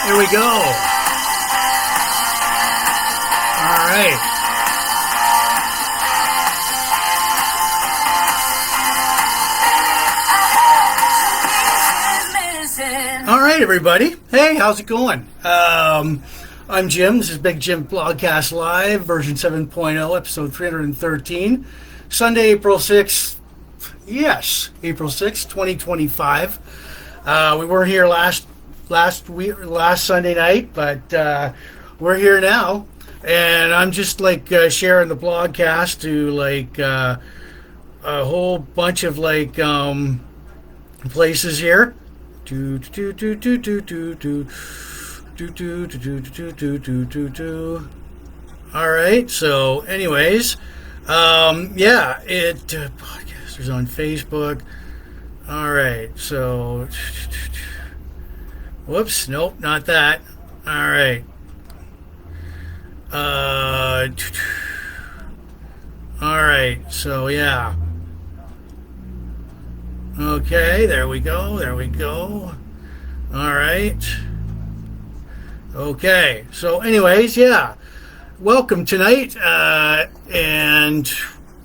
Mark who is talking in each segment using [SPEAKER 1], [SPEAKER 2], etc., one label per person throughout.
[SPEAKER 1] Here we go. All right. All right, everybody. Hey, how's it going? I'm Jim. This is Big Jims Blogcast Live, version 7.0, episode 313. Sunday, April 6th. Yes, April 6th, 2025. We weren't here last Sunday night, but we're here now, and I'm just sharing the blogcast to a whole bunch of places here. All right. So, anyways, podcasters on Facebook. All right. So, whoops. Nope, not that. All right. All right. So, yeah. Okay. There we go. All right. Okay, so anyways, yeah, welcome tonight,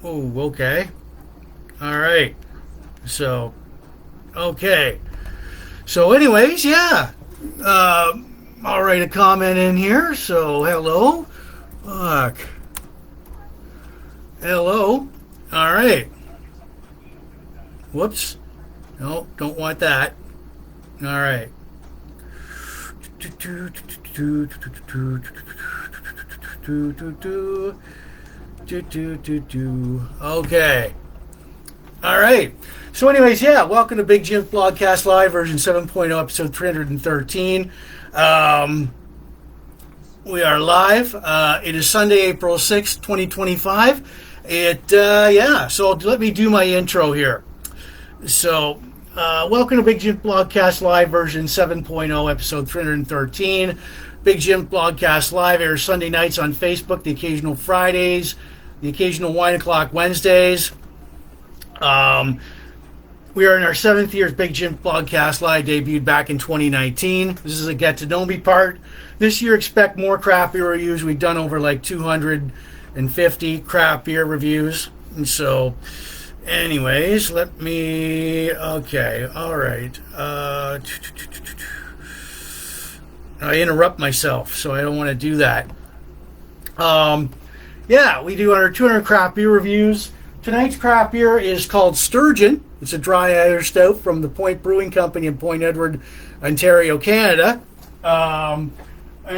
[SPEAKER 1] okay, all right, so, okay, so anyways, yeah, I'll write a comment in here, so hello, all right, whoops, no, don't want that, all right. Okay. All right. So anyways, yeah, welcome to Big Jims Blogcast Live, version 7.0, episode 313. We are live. It is Sunday, April 6th, 2025. So let me do my intro here. So, welcome to Big Jims Blogcast Live, version 7.0, episode 313. Big Jims Blogcast Live airs Sunday nights on Facebook, the occasional Fridays, the occasional wine o'clock Wednesdays. We are in our 7th year as Big Jims Blogcast Live, debuted back in 2019. This is a get-to-know me part. This year, expect more craft beer reviews. We've done over 250 craft beer reviews. And so, anyways, okay, all right. I interrupt myself, so I don't want to do that. We do under 200 craft beer reviews. Tonight's craft beer is called Sturgeon. It's a dry Irish stout from the Point Brewing Company in Point Edward, Ontario, Canada. And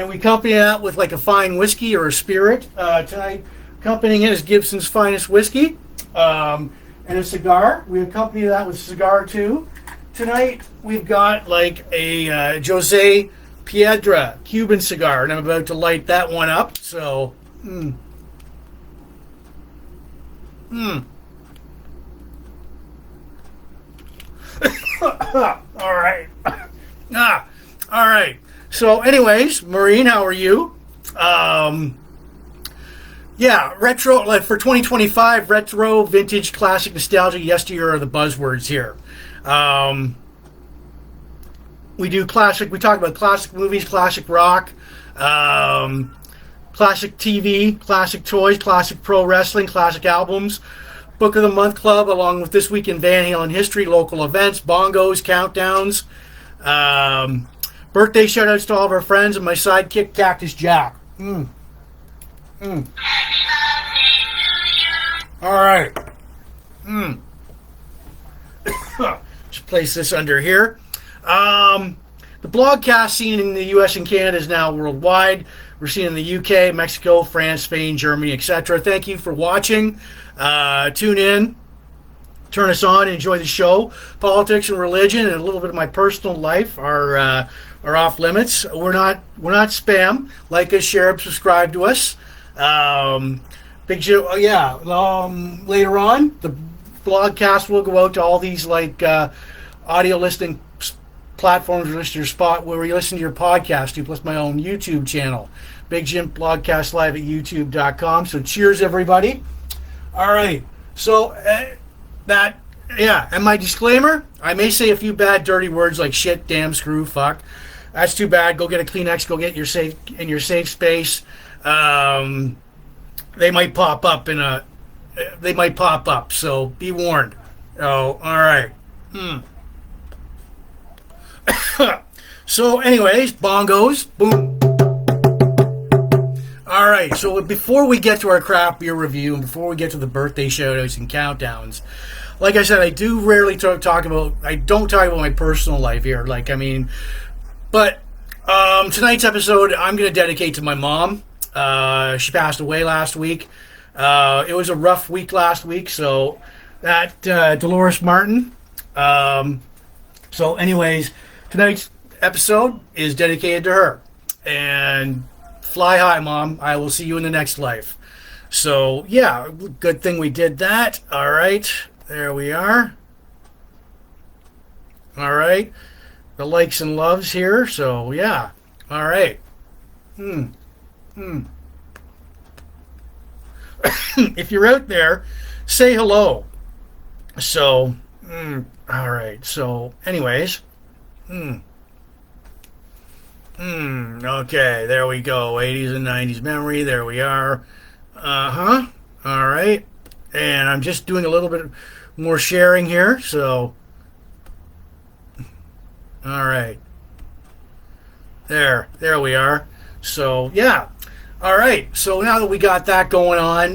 [SPEAKER 1] we accompany that with a fine whiskey or a spirit. Tonight, accompanying it is Gibson's Finest Whiskey. And a cigar. We accompany that with cigar too. Tonight we've got a Jose Piedra Cuban cigar, and I'm about to light that one up. So, all right. All right. So, anyways, Maureen, how are you? Retro, for 2025, retro, vintage, classic, nostalgia, yesteryear are the buzzwords here. We do classic, we talk about classic movies, classic rock, classic TV, classic toys, classic pro wrestling, classic albums, Book of the Month Club, along with This Week in Van Halen History, local events, bongos, countdowns, birthday shout-outs to all of our friends, and my sidekick, Cactus Jack. All right. Just place this under here. The blogcast scene in the U.S. and Canada is now worldwide. We're seen in the U.K., Mexico, France, Spain, Germany, etc. Thank you for watching. Tune in. Turn us on. Enjoy the show. Politics and religion and a little bit of my personal life are off limits. We're not spam. Like us, share, subscribe to us. Big show. Later on, the blogcast will go out to all these audio listening platforms or listen to your spot where you listen to your podcast, plus my own YouTube channel, Big Jims Blogcast Live at youtube.com. So cheers, everybody. All right. So and my disclaimer, I may say a few bad, dirty words like shit, damn, screw, fuck. That's too bad. Go get a Kleenex. Go get your safe space. They might pop up so be warned. Oh, all right. So, anyways, bongos, boom. All right. So before we get to our craft beer review and before we get to the birthday shoutouts and countdowns, like I said, I do rarely talk about. I don't talk about my personal life here. But tonight's episode I'm going to dedicate to my mom. She passed away last week. It was a rough week last week, so that Dolores Martin. So anyways, tonight's episode is dedicated to her. And fly high, Mom. I will see you in the next life. So, yeah, good thing we did that. All right, there we are. All right, the likes and loves here. So, yeah, all right. If you're out there, say hello. So, all right. So, anyways, okay, there we go. 80s and 90s memory. There we are. All right. And I'm just doing a little bit more sharing here. So, all right. There we are. So, yeah. All right. So now that we got that going on,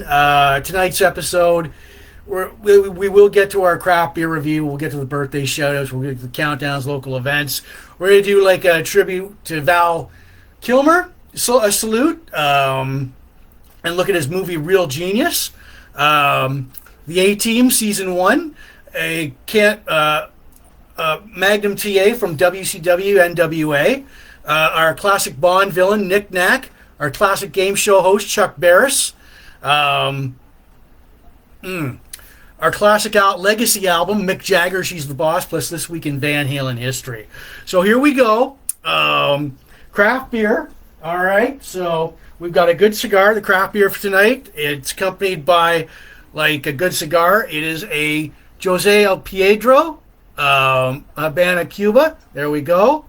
[SPEAKER 1] tonight's episode, we will get to our craft beer review. We'll get to the birthday shoutouts. We'll get to the countdowns, local events. We're going to do like a tribute to Val Kilmer, so a salute, and look at his movie Real Genius. The A-Team Season 1, a Magnum TA from WCW NWA, our classic Bond villain Nick Nack, our classic game show host Chuck Barris, our classic legacy album, Mick Jagger, She's the Boss, plus This Week in Van Halen History. So here we go. Craft beer. All right. So we've got a good cigar, the craft beer for tonight. It's accompanied by, like a good cigar, it is a Jose El Piedro, Habana, Cuba. There we go.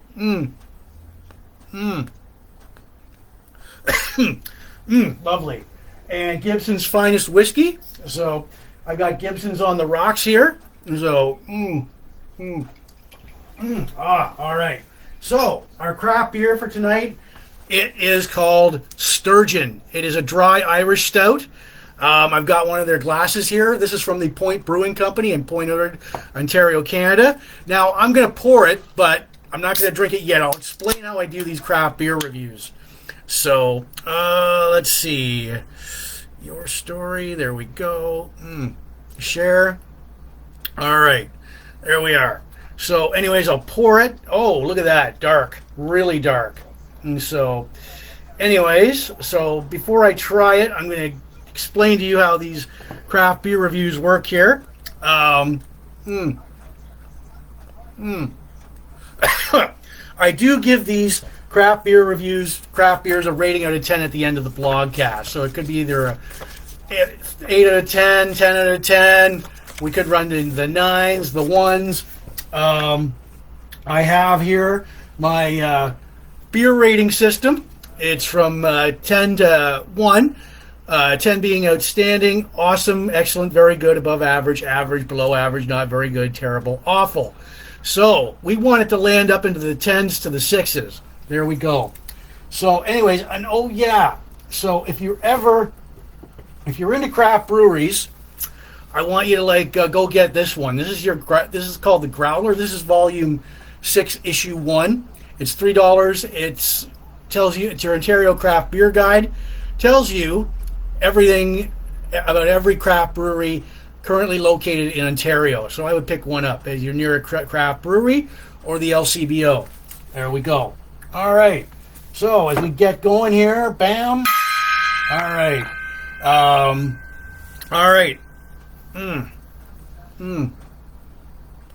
[SPEAKER 1] Lovely. And Gibson's Finest Whiskey. So I got Gibson's on the rocks here. So, all right. So, our craft beer for tonight, it is called Sturgeon. It is a dry Irish stout. I've got one of their glasses here. This is from the Point Brewing Company in Point Edward, Ontario, Canada. Now, I'm going to pour it, but I'm not going to drink it yet. I'll explain how I do these craft beer reviews. So, let's see. Your story. There we go. Share. All right. There we are. So, anyways, I'll pour it. Oh, look at that. Dark. Really dark. And so, anyways, so before I try it, I'm going to explain to you how these craft beer reviews work here. I do give these craft beers a rating out of 10 at the end of the blogcast. So it could be either a 8 out of 10, 10 out of 10. We could run to the 9s, the 1s. I have here my beer rating system. It's from 10 to 1. 10 being outstanding, awesome, excellent, very good, above average, average, below average, not very good, terrible, awful. So we want it to land up into the 10s to the 6s. There we go. So anyways, and oh yeah, so if you're into craft breweries, I want you to go get this one. This is called the Growler. This is volume 6, issue 1. It's $3. It's your Ontario craft beer guide. Tells you everything about every craft brewery currently located in Ontario. So I would pick one up as you're near a craft brewery or the LCBO. There we go. All right. So as we get going here, bam. All right. All right. All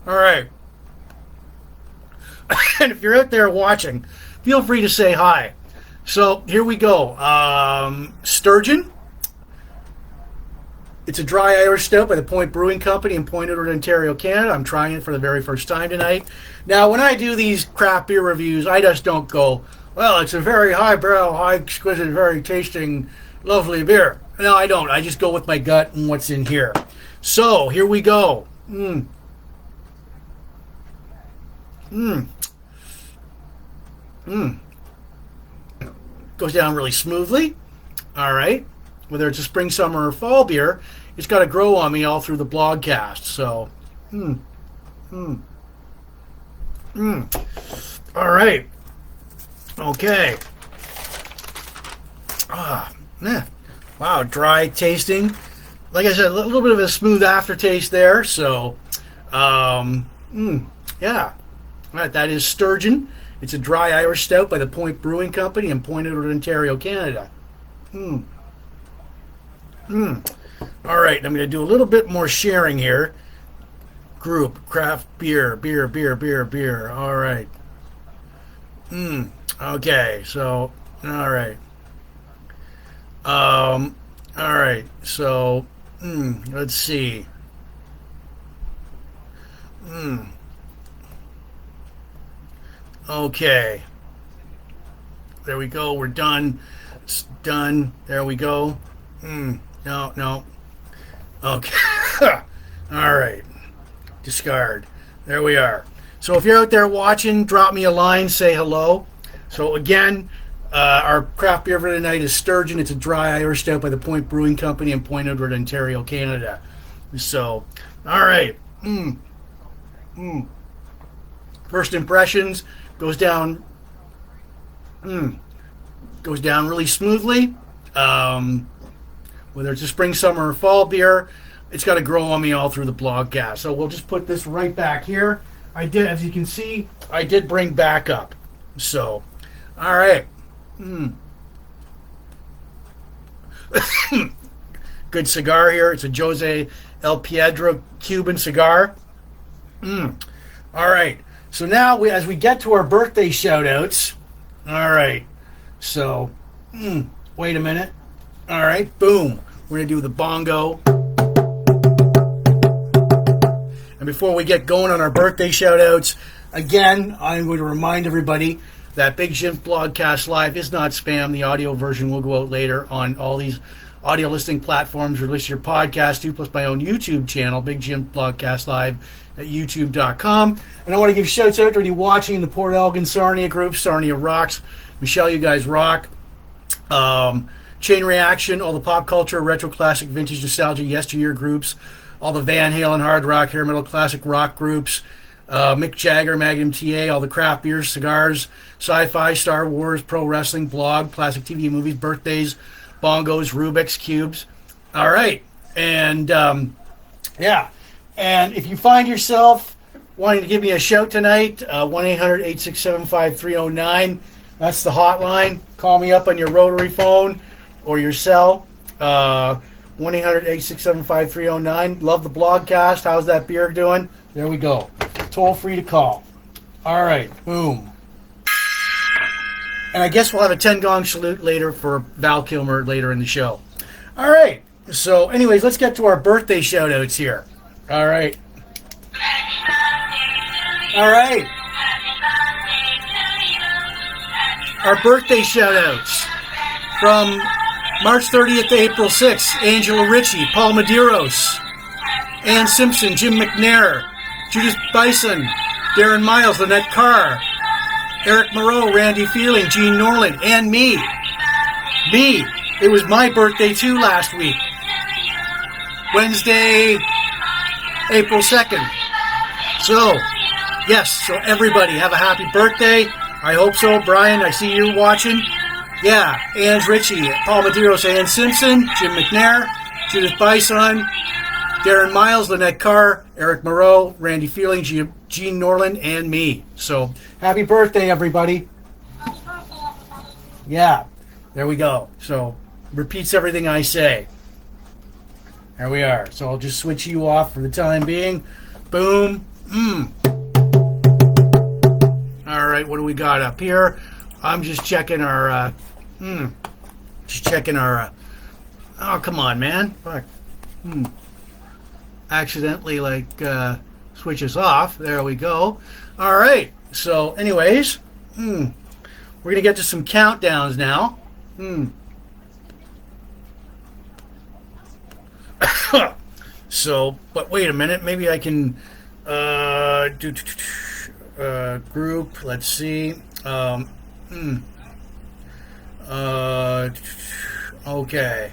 [SPEAKER 1] right. And if you're out there watching, feel free to say hi. So here we go. Sturgeon. It's a dry Irish stout by the Point Brewing Company in Point Edward, Ontario, Canada. I'm trying it for the very first time tonight. Now, when I do these craft beer reviews, I just don't go, well, it's a very highbrow, high exquisite, very tasting, lovely beer. No, I don't. I just go with my gut and what's in here. So, here we go. Goes down really smoothly. All right. Whether it's a spring, summer, or fall beer, it's got to grow on me all through the blogcast. So, all right. Okay. Wow, dry tasting. Like I said, a little bit of a smooth aftertaste there. So, yeah. All right, that is Sturgeon. It's a dry Irish stout by the Point Brewing Company in Point Edward, Ontario, Canada. All right, I'm going to do a little bit more sharing here. Group, craft beer. All right. Okay, so, all right. All right, so, let's see. Okay. There we go, we're done. It's done. There we go. No. Okay. All right. Discard. There we are. So if you're out there watching, drop me a line, say hello. So again, our craft beer for tonight is Sturgeon. It's a dry Irish stout by the Point Brewing Company in Point Edward, Ontario, Canada. So, all right. First impressions goes down really smoothly. Whether it's a spring, summer, or fall beer, it's got to grow on me all through the blogcast. So we'll just put this right back here. I did, as you can see, I did bring back up. So, all right. Good cigar here. It's a Jose El Piedra Cuban cigar. All right. So now, as we get to our birthday shout-outs, all right. So, wait a minute. All right, boom. We're going to do the bongo. And before we get going on our birthday shout-outs, again, I'm going to remind everybody that Big Jims Blogcast Live is not spam. The audio version will go out later on all these audio listening platforms. Release your podcast too, plus my own YouTube channel, Big Jims Blogcast Live at youtube.com. And I want to give shouts out to anybody watching the Port Elgin Sarnia group. Sarnia rocks. Michelle, you guys rock. Chain Reaction, all the pop culture, retro, classic, vintage, nostalgia, yesteryear groups, all the Van Halen, hard rock, hair metal, classic rock groups, Mick Jagger, Magnum TA, all the craft beers, cigars, sci-fi, Star Wars, pro wrestling, blog, classic TV movies, birthdays, bongos, Rubik's Cubes. All right. And, yeah. And if you find yourself wanting to give me a shout tonight, 1-800-867-5309. That's the hotline. Call me up on your rotary phone or your cell. 1-800-867-5309. Love the blogcast. How's that beer doing? There we go. Toll free to call. All right. Boom. And I guess we'll have a 10 gong salute later for Val Kilmer later in the show. All right. So anyways, let's get to our birthday shout outs here. All right. All right. Our birthday shout-outs from March 30th to April 6th, Angela Ritchie, Paul Medeiros, Ann Simpson, Jim McNair, Judith Bison, Darren Miles, Lynette Carr, Eric Moreau, Randy Feeling, Gene Norland, and me. Me. It was my birthday too last week. Wednesday, April 2nd. So, yes, so everybody have a happy birthday. I hope so. Brian, I see you watching. Yeah, Ange Ritchie, Paul Medeiros, Ann Simpson, Jim McNair, Judith Bison, Darren Miles, Lynette Carr, Eric Moreau, Randy Feeling, Gene Norland, and me. So, happy birthday, everybody. Yeah, there we go. So, repeats everything I say. There we are. So, I'll just switch you off for the time being. Boom. All right, what do we got up here? I'm just checking our, oh, come on, man. Fuck. accidentally like switches off. There we go. All right. So, anyways, we're gonna get to some countdowns now. So, but wait a minute. Maybe I can do group. Let's see. Okay.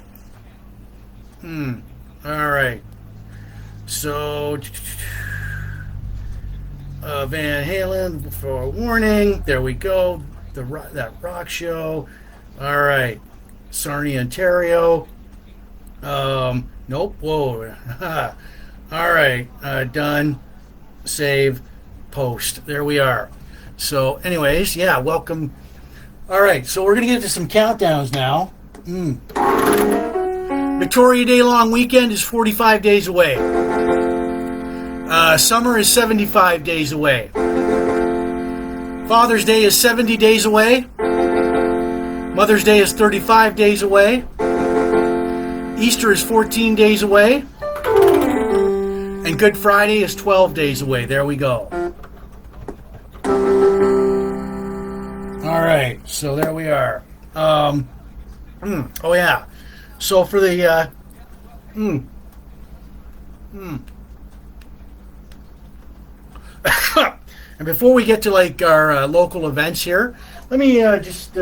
[SPEAKER 1] All right. So, Van Halen for warning. There we go. That rock show. All right. Sarnia, Ontario. Nope. Whoa. All right. Done. Save. Post. There we are. So, anyways, yeah. Welcome. All right. So we're gonna get to some countdowns now. Victoria Day long weekend is 45 days away. Summer is 75 days away. Father's Day is 70 days away. Mother's Day is 35 days away. Easter is 14 days away. And Good Friday is 12 days away. There we go. All right, so there we are. Oh yeah. So for the and before we get to like our local events here, let me just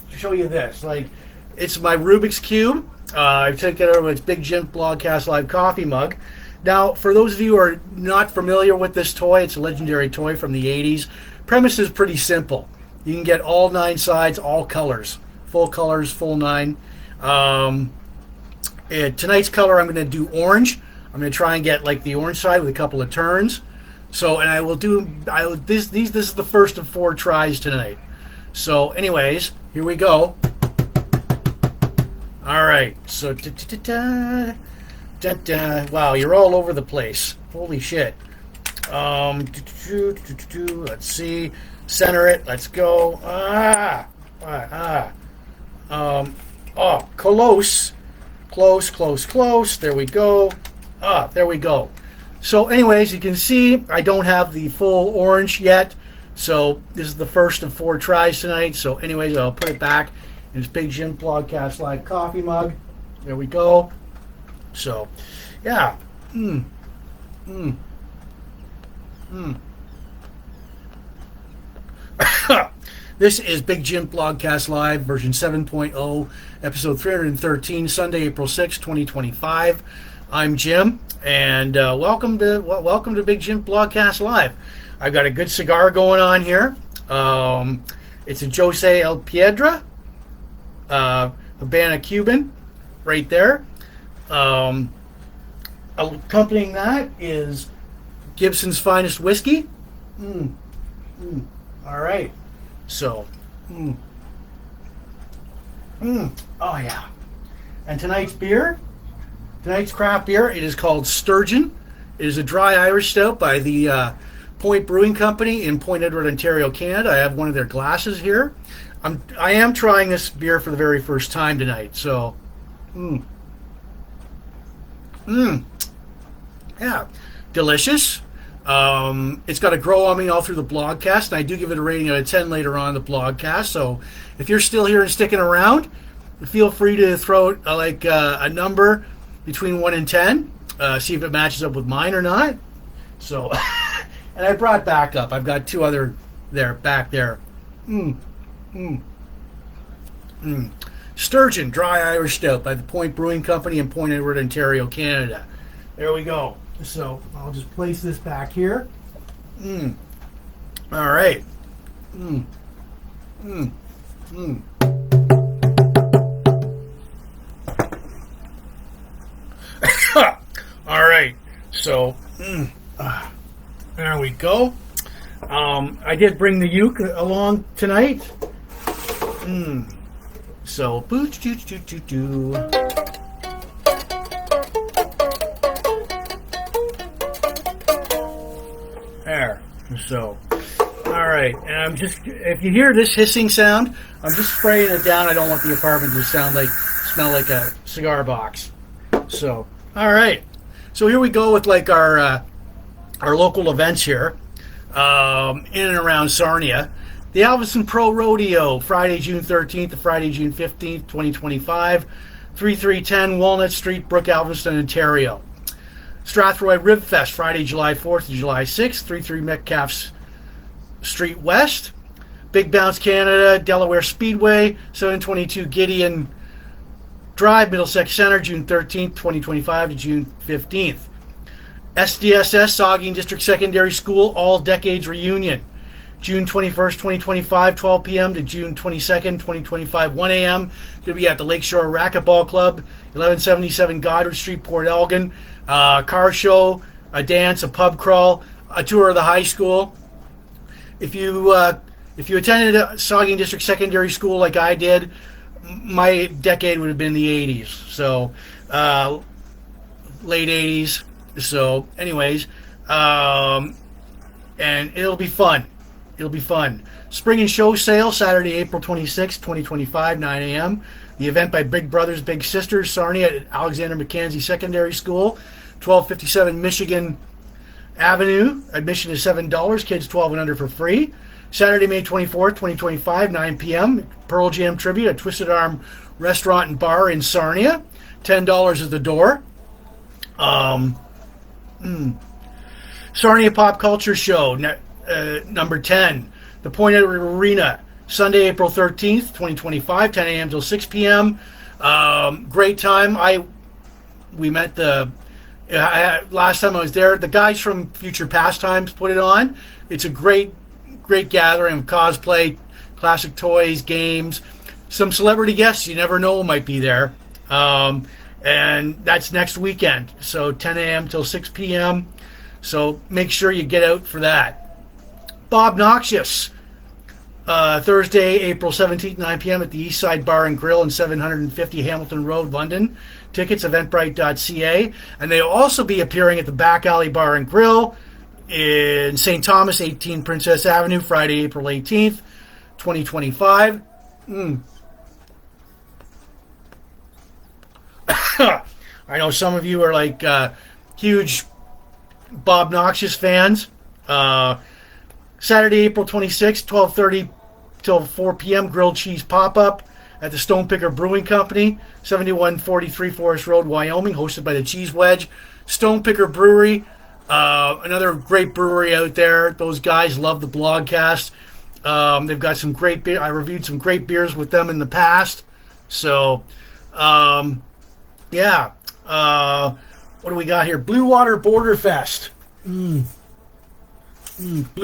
[SPEAKER 1] show you this. Like, it's my Rubik's Cube. I took it over. It's Big Jims Blogcast Live coffee mug. Now, for those of you who are not familiar with this toy, it's a legendary toy from the 80s. Premise is pretty simple. You can get all 9 sides, all colors, full 9. Tonight's color, I'm going to do orange. I'm going to try and get like the orange side with a couple of turns. So, and I will do this is the first of 4 tries tonight. So, anyways, here we go. All right. So, wow, you're all over the place. Holy shit. Let's see. Center it. Let's go. Oh, close. Close. There we go. There we go. So anyways, you can see I don't have the full orange yet. So this is the first of 4 tries tonight. So anyways, I'll put it back in this Big Jims Blogcast Live coffee mug. There we go. So, yeah. This is Big Jims Blogcast Live, version 7.0, episode 313, Sunday, April 6, 2025. I'm Jim, and welcome to Big Jims Blogcast Live. I've got a good cigar going on here. It's a Jose El Piedra, Habana Cuban, right there. Accompanying that is Gibson's Finest Whiskey. All right. So, oh yeah. And tonight's craft beer, it is called Sturgeon. It is a dry Irish stout by the Point Brewing Company in Point Edward, Ontario, Canada. I have one of their glasses here. I am trying this beer for the very first time tonight. So, yeah, delicious. It's got a grow on me all through the blogcast, and I do give it a rating out of 10 later on in the blogcast. So if you're still here and sticking around, feel free to throw a number between 1 and 10, see if it matches up with mine or not. So, and I brought back up. I've got 2 other back there. Sturgeon Dry Irish Stout by the Point Brewing Company in Point Edward, Ontario, Canada. There we go. So I'll just place this back here. All right. All right. So there we go. I did bring the uke along tonight. So there. So, all right. And if you hear this hissing sound, I'm just spraying it down. I don't want the apartment to smell like a cigar box. So, All right. So here we go with like our local events here in and around Sarnia. The Alvison Pro Rodeo, Friday, June 13th to Friday, June 15th, 2025. 3310 Walnut Street, Brook, Alveston, Ontario. Strathroy Rib Fest, Friday, July 4th to July 6th, 33 Metcalf Street West. Big Bounce Canada, Delaware Speedway, 722 Gideon Drive, Middlesex Center, June 13th, 2025 to June 15th. SDSS, Saugeen District Secondary School, All Decades Reunion, June 21st, 2025, 12 p.m. to June 22nd, 2025, 1 a.m. Going to be at the Lakeshore Racquetball Club, 1177 Goddard Street, Port Elgin. Car show, a dance, a pub crawl, a tour of the high school. If you attended a Saugeen District Secondary School like I did, my decade would have been the 80s. So, late 80s. So, anyways, and it'll be fun. It'll be fun. Spring and Show Sale, Saturday, April 26, 2025, 9 a.m. The event by Big Brothers Big Sisters, Sarnia at Alexander Mackenzie Secondary School, 1257 Michigan Avenue. Admission is $7. Kids 12 and under for free. Saturday, May 24th, 2025, 9 p.m. Pearl Jam Tribute at Twisted Arm Restaurant and Bar in Sarnia. $10 at the door. Sarnia Pop Culture Show, number 10. The Point Arena, Sunday, April 13th, 2025, 10 a.m. till 6 p.m. Great time. We met last time I was there. The guys from Future Pastimes put it on. It's a great gathering of cosplay, classic toys, games, some celebrity guests you never know might be there. And that's next weekend. So 10 a.m. till 6 p.m. So make sure you get out for that. Bob Noxious, Thursday, April 17th, 9 p.m. at the Eastside Bar and Grill in 750 Hamilton Road, London. Tickets, eventbrite.ca. And they'll also be appearing at the Back Alley Bar and Grill in St. Thomas, 18 Princess Avenue, Friday, April 18th, 2025. I know some of you are like huge Bob Noxious fans. Saturday, April 26th, 12:30 till 4 p.m. Grilled Cheese Pop-Up at the Stonepicker Brewing Company, 7143 Forest Road, Wyoming, hosted by the Cheese Wedge. Stonepicker Brewery, another great brewery out there. Those guys love the blogcast. They've got some great beer. I reviewed some great beers with them in the past. So, yeah. What do we got here? Blue Water Border Fest. Blue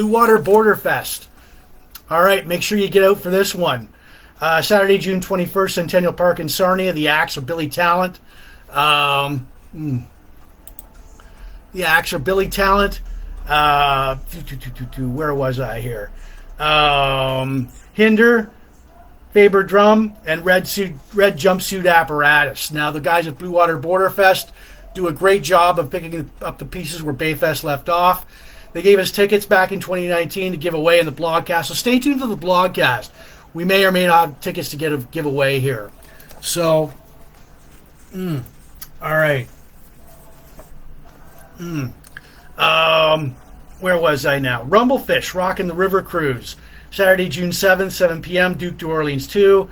[SPEAKER 1] Water Border Fest. All right, make sure you get out for this one. Saturday, June 21st, Centennial Park in Sarnia. The acts are Billy Talent. The acts are Billy Talent. Where was I here? Hinder, Faber Drum, and Red Jumpsuit Apparatus. Now, the guys at Blue Water Border Fest do a great job of picking up the pieces where Bayfest left off. They gave us tickets back in 2019 to give away in the blogcast, so stay tuned to the blogcast. We may or may not have tickets to give away here. So, all right. Where was I now? Rumblefish, Rockin' the River Cruise. Saturday, June 7th, 7 p.m., Duke to Orleans 2.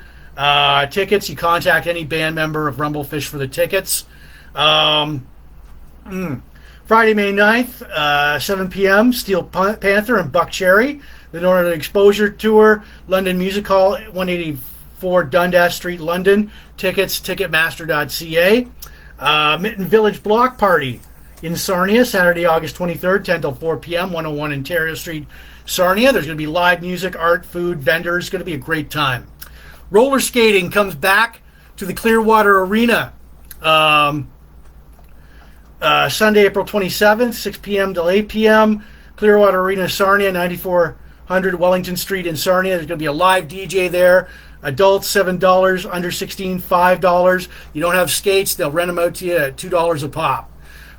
[SPEAKER 1] Tickets, you contact any band member of Rumblefish for the tickets. Friday, May 9th, 7 p.m., Steel Panther and Buck Cherry. The Northern Exposure Tour, London Music Hall, 184 Dundas Street, London. Tickets, ticketmaster.ca. Mitten Village Block Party in Sarnia, Saturday, August 23rd, 10 till 4 p.m., 101 Ontario Street, Sarnia. There's going to be live music, art, food, vendors. It's going to be a great time. Roller skating comes back to the Clearwater Arena. Sunday, April 27th, 6 p.m. till 8 p.m. Clearwater Arena, Sarnia, 9400 Wellington Street in Sarnia. There's going to be a live DJ there. Adults, $7. Under 16, $5. You don't have skates, they'll rent them out to you at $2 a pop.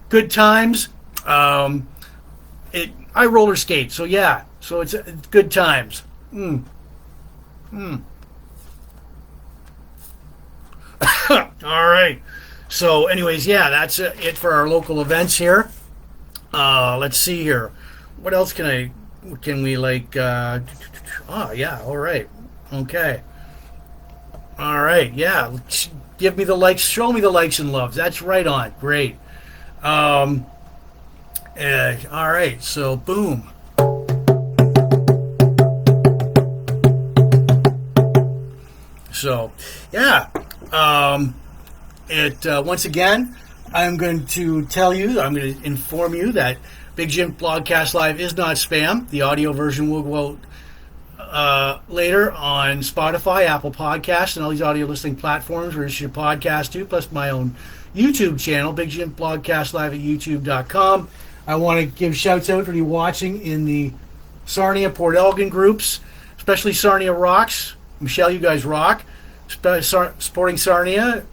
[SPEAKER 1] Good times. I roller skate, so yeah. So it's good times. All right. So, anyways, yeah, that's it for our local events here. Let's see here. What else can we like? Yeah, all right, okay, all right, yeah. Give me the likes, show me the likes and loves. That's right on. Great. All right, so boom. So, yeah. Once again, I'm going to inform you that Big Jim Blogcast Live is not spam. The audio version will go out later on Spotify, Apple Podcasts, and all these audio listening platforms where you should podcast to, plus my own YouTube channel, Big Jim Blogcast Live at youtube.com. I want to give shouts out for you watching in the Sarnia, Port Elgin groups, especially Sarnia Rocks. Michelle, you guys rock. Supporting Sarnia.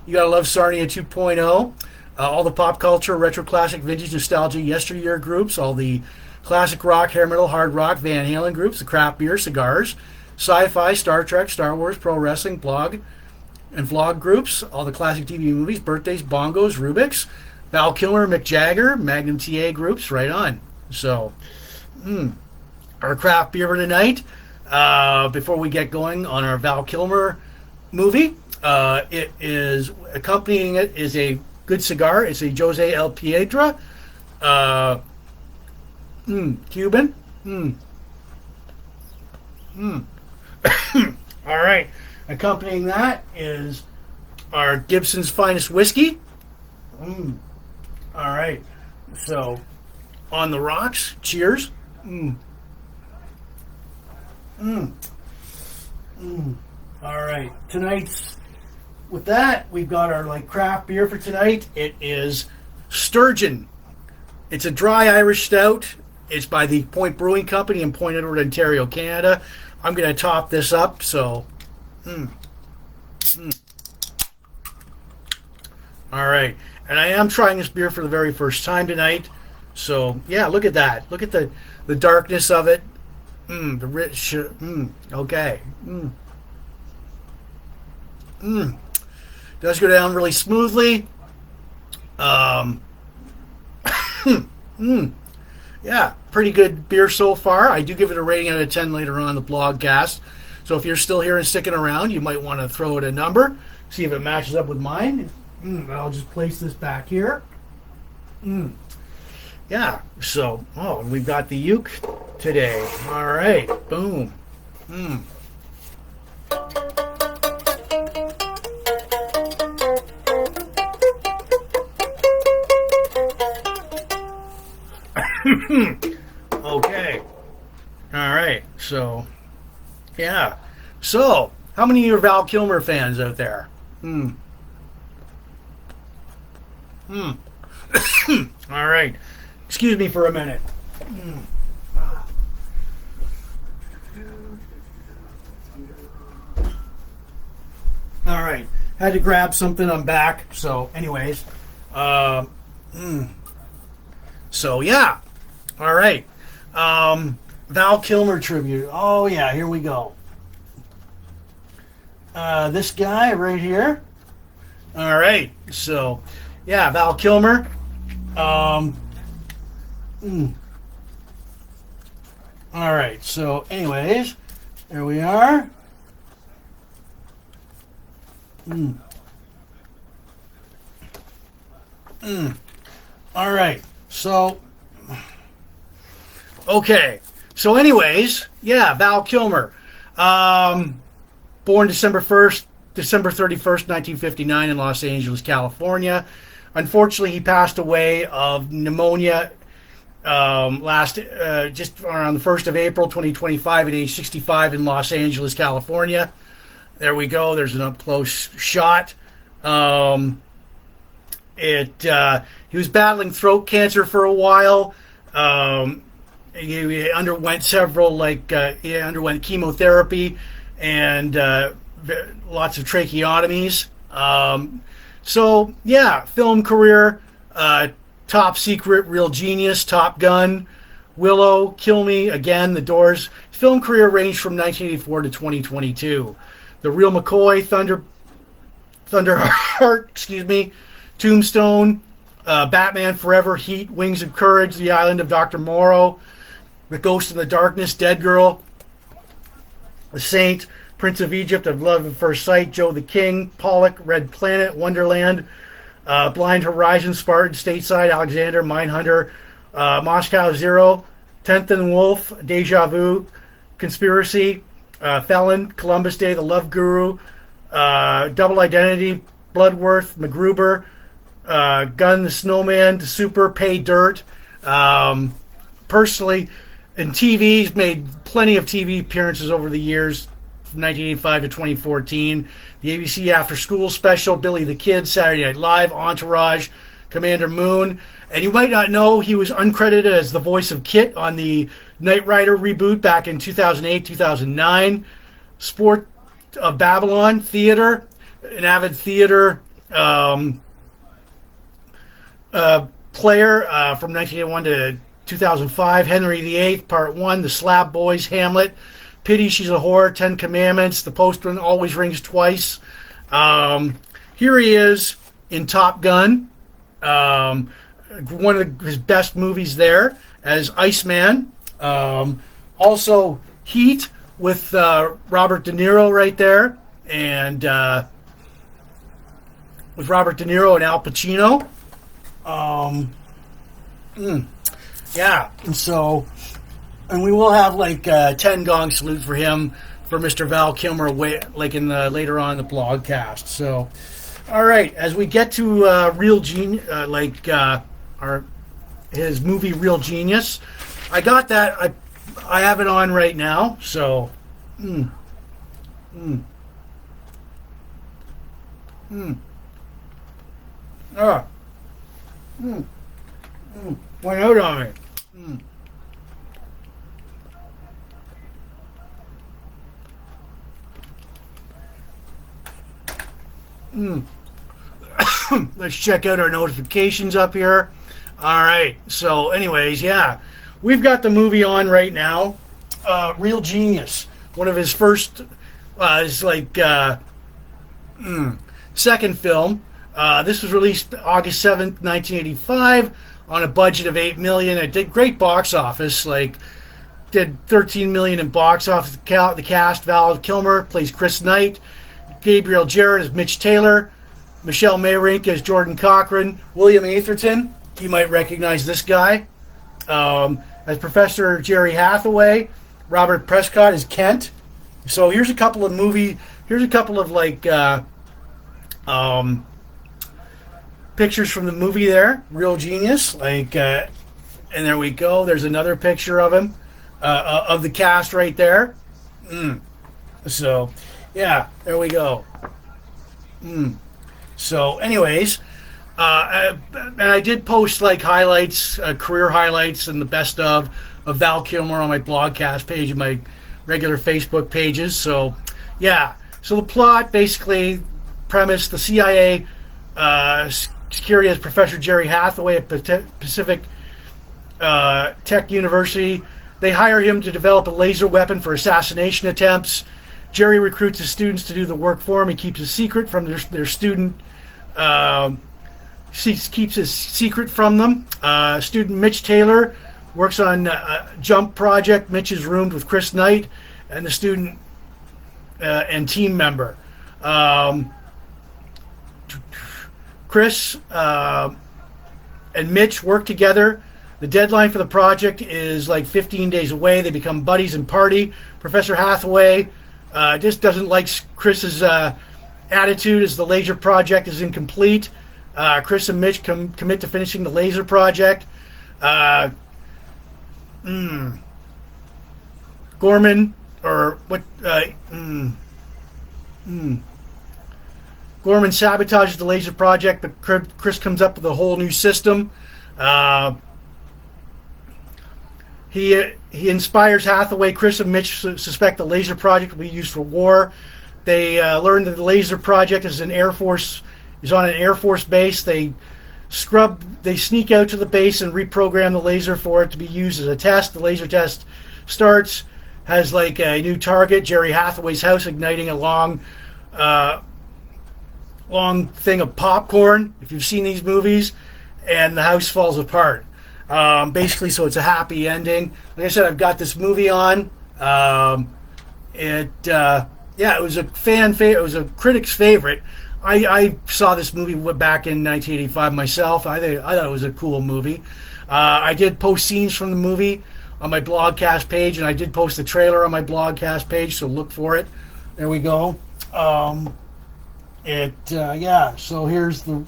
[SPEAKER 1] You gotta love Sarnia 2.0. All the pop culture, retro classic, vintage nostalgia, yesteryear groups, all the classic rock, hair metal, hard rock, Van Halen groups, the craft beer, cigars, sci-fi, Star Trek, Star Wars, pro wrestling, blog, and vlog groups, all the classic TV movies, birthdays, bongos, Rubik's, Val Kilmer, Mick Jagger, Magnum TA groups, right on. So, our craft beer for tonight, before we get going on our Val Kilmer movie, it is accompanying it is a good cigar. It's a Jose El Piedra, Cuban. All right. Accompanying that is our Gibson's Finest Whiskey. All right. So, on the rocks. Cheers. All right. With that, we've got our craft beer for tonight. It is Sturgeon. It's a dry Irish stout. It's by the Point Brewing Company in Point Edward, Ontario, Canada. I'm going to top this up. So, all right. And I am trying this beer for the very first time tonight. So, yeah, look at that. Look at the darkness of it. The rich. Okay. Does go down really smoothly. Yeah, pretty good beer so far. I do give it a rating out of 10 later on in the blogcast. So if you're still here and sticking around, you might want to throw it a number, see if it matches up with mine. I'll just place this back here. Yeah, so, we've got the uke today. All right, boom. Okay. All right. So, yeah. So, how many of you are Val Kilmer fans out there? All right. Excuse me for a minute. All right. Had to grab something. I'm back. So, anyways. So, yeah. All right. Val Kilmer tribute. Oh, yeah. Here we go. This guy right here. All right. So, yeah, Val Kilmer. All right. So, anyways, there we are. All right. So, okay. So, anyways, yeah, Val Kilmer. Born December 31st, 1959 in Los Angeles, California. Unfortunately, he passed away of pneumonia just around the 1st of April, 2025 at age 65 in Los Angeles, California. There we go. There's an up-close shot. He was battling throat cancer for a while. He underwent several, he underwent chemotherapy and lots of tracheotomies. So, yeah, film career, Top Secret, Real Genius, Top Gun, Willow, Kill Me, again, The Doors. Film career ranged from 1984 to 2022. The Real McCoy, Thunderheart, excuse me, Tombstone, Batman Forever, Heat, Wings of Courage, The Island of Dr. Moreau, The Ghost in the Darkness, Dead Girl, The Saint, Prince of Egypt, Of Love at First Sight, Joe the King, Pollock, Red Planet, Wonderland, Blind Horizon, Spartan, Stateside, Alexander, Mindhunter, Moscow Zero, Tenth and Wolf, Deja Vu, Conspiracy, Felon, Columbus Day, The Love Guru, Double Identity, Bloodworth, MacGruber, Gun, The Snowman, The Super, Pay Dirt. Personally, in TV, he's made plenty of TV appearances over the years, from 1985 to 2014. The ABC After School Special, Billy the Kid, Saturday Night Live, Entourage, Commander Moon. And you might not know he was uncredited as the voice of Kit on the Knight Rider reboot back in 2008, 2009. Sport of Babylon, theater, an avid theater player from 1981 to 2005. Henry VIII, Part 1, The Slab Boys, Hamlet, Pity, She's a Whore, Ten Commandments, The Postman Always Rings Twice. Here he is in Top Gun, one of his best movies there, as Iceman. Also Heat with Robert De Niro right there, and with Robert De Niro and Al Pacino. Yeah, and so, and we will have like 10 gong salute for him, for Mr. Val Kilmer, like in the later on in the blogcast. So, all right, as we get to Real Genius, his movie Real Genius, I got that. I have it on right now. So, went out on me. Let's check out our notifications up here. All right. So, anyways, yeah, we've got the movie on right now. Real Genius, one of his first, second film. This was released August 7th, 1985, on a budget of $8 million. It did great box office, did $13 million in box office. The cast: Val Kilmer plays Chris Knight, Gabriel Jarrett as Mitch Taylor, Michelle Mayrink as Jordan Cochran, William Atherton, you might recognize this guy, as Professor Jerry Hathaway, Robert Prescott as Kent. So here's a couple of pictures from the movie there, Real Genius, and there we go. There's another picture of him, of the cast right there. So, yeah, there we go. So, anyways, and I did post highlights, career highlights, and the best of Val Kilmer on my blogcast page and my regular Facebook pages. So, yeah. So the plot, basically, premise: the CIA security has Professor Jerry Hathaway at Pacific Tech University. They hire him to develop a laser weapon for assassination attempts. Jerry recruits his students to do the work for him. He keeps a secret from their student. Keeps his secret from them. Student Mitch Taylor works on a jump project. Mitch is roomed with Chris Knight and the student and team member. Chris and Mitch work together. The deadline for the project is 15 days away. They become buddies and party. Professor Hathaway just doesn't like Chris's attitude as the laser project is incomplete. Chris and Mitch commit to finishing the laser project. Gorman, or what? Gorman sabotages the laser project, but Chris comes up with a whole new system. He inspires Hathaway. Chris and Mitch suspect the laser project will be used for war. They learn that the laser project is on an Air Force base. They sneak out to the base and reprogram the laser for it to be used as a test. The laser test starts, has a new target, Jerry Hathaway's house, igniting a long long thing of popcorn, if you've seen these movies, and the house falls apart. Basically, so it's a happy ending. Like I said, I've got this movie on. It was a fan favorite. It was a critic's favorite. I saw this movie back in 1985 myself. I thought it was a cool movie. I did post scenes from the movie on my blogcast page, and I did post the trailer on my blogcast page, so look for it. There we go. So here's the...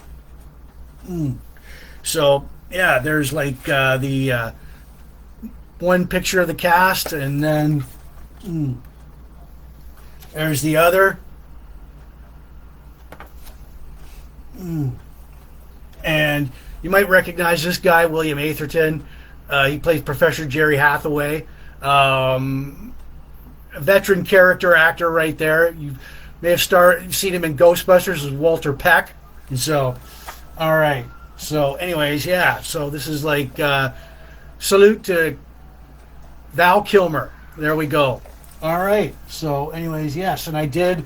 [SPEAKER 1] So, yeah, there's like the one picture of the cast, and then there's the other. And you might recognize this guy, William Atherton. He plays Professor Jerry Hathaway. A veteran character actor right there. You may have seen him in Ghostbusters as Walter Peck. And so, all right. So, anyways, yeah. So this is like salute to Val Kilmer. There we go. All right. So, anyways, yes, and I did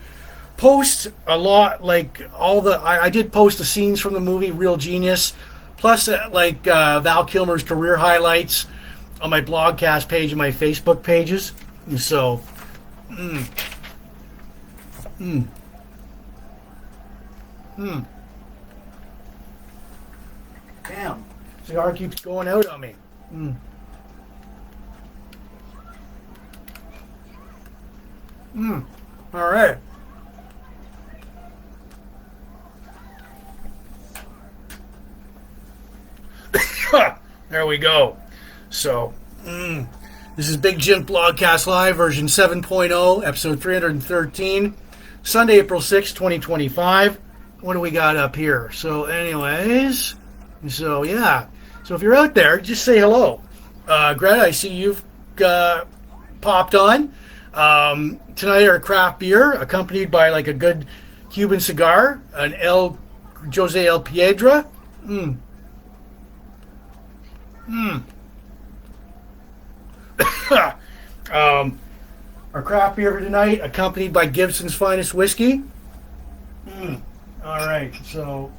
[SPEAKER 1] post a lot, like I did post the scenes from the movie Real Genius, plus Val Kilmer's career highlights on my blogcast page and my Facebook pages. And so, Damn, cigar keeps going out on me. All right. There we go. So, this is Big Jims Blogcast Live, version 7.0, episode 313, Sunday, April 6, 2025. What do we got up here? So, anyways, so yeah. So, if you're out there, just say hello. Greta, I see you've popped on. Tonight, our craft beer, accompanied by like a good Cuban cigar, an Jose El Piedra. Our craft beer for tonight, accompanied by Gibson's Finest Whiskey. All right, so,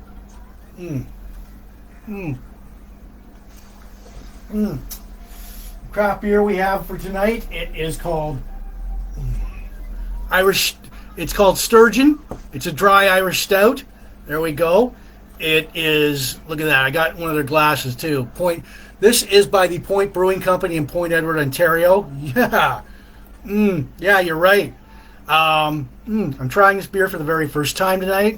[SPEAKER 1] craft beer we have for tonight, it is called Irish. It's called Sturgeon. It's a dry Irish stout. There we go. It is. Look at that. I got one of their glasses too. This is by the Point Brewing Company in Point Edward, Ontario. Yeah. Yeah, you're right. I'm trying this beer for the very first time tonight.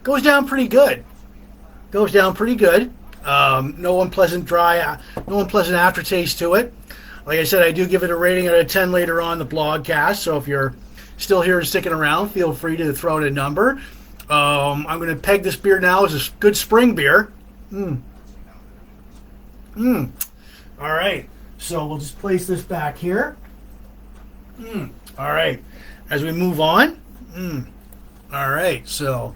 [SPEAKER 1] Goes down pretty good. No unpleasant aftertaste to it. Like I said, I do give it a rating out of 10 later on the blogcast, so if you're still here and sticking around, feel free to throw in a number. I'm going to peg this beer now as a good spring beer. All right, so we'll just place this back here. All right, as we move on. All right, so.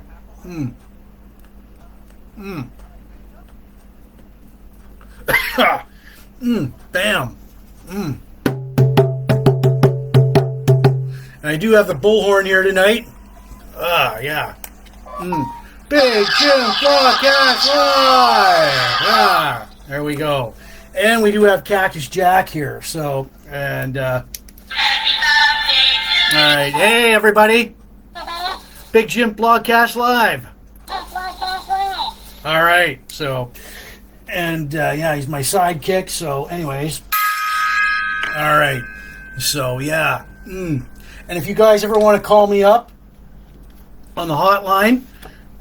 [SPEAKER 1] Bam. And I do have the bullhorn here tonight. Yeah. Big Jims Blogcast Live. There we go. And we do have Cactus Jack here. So, and, all right. Hey, everybody. Big Jims Blogcast Live. All right. So, and, yeah, he's my sidekick. So, anyways. All right. So, yeah. And if you guys ever want to call me up on the hotline,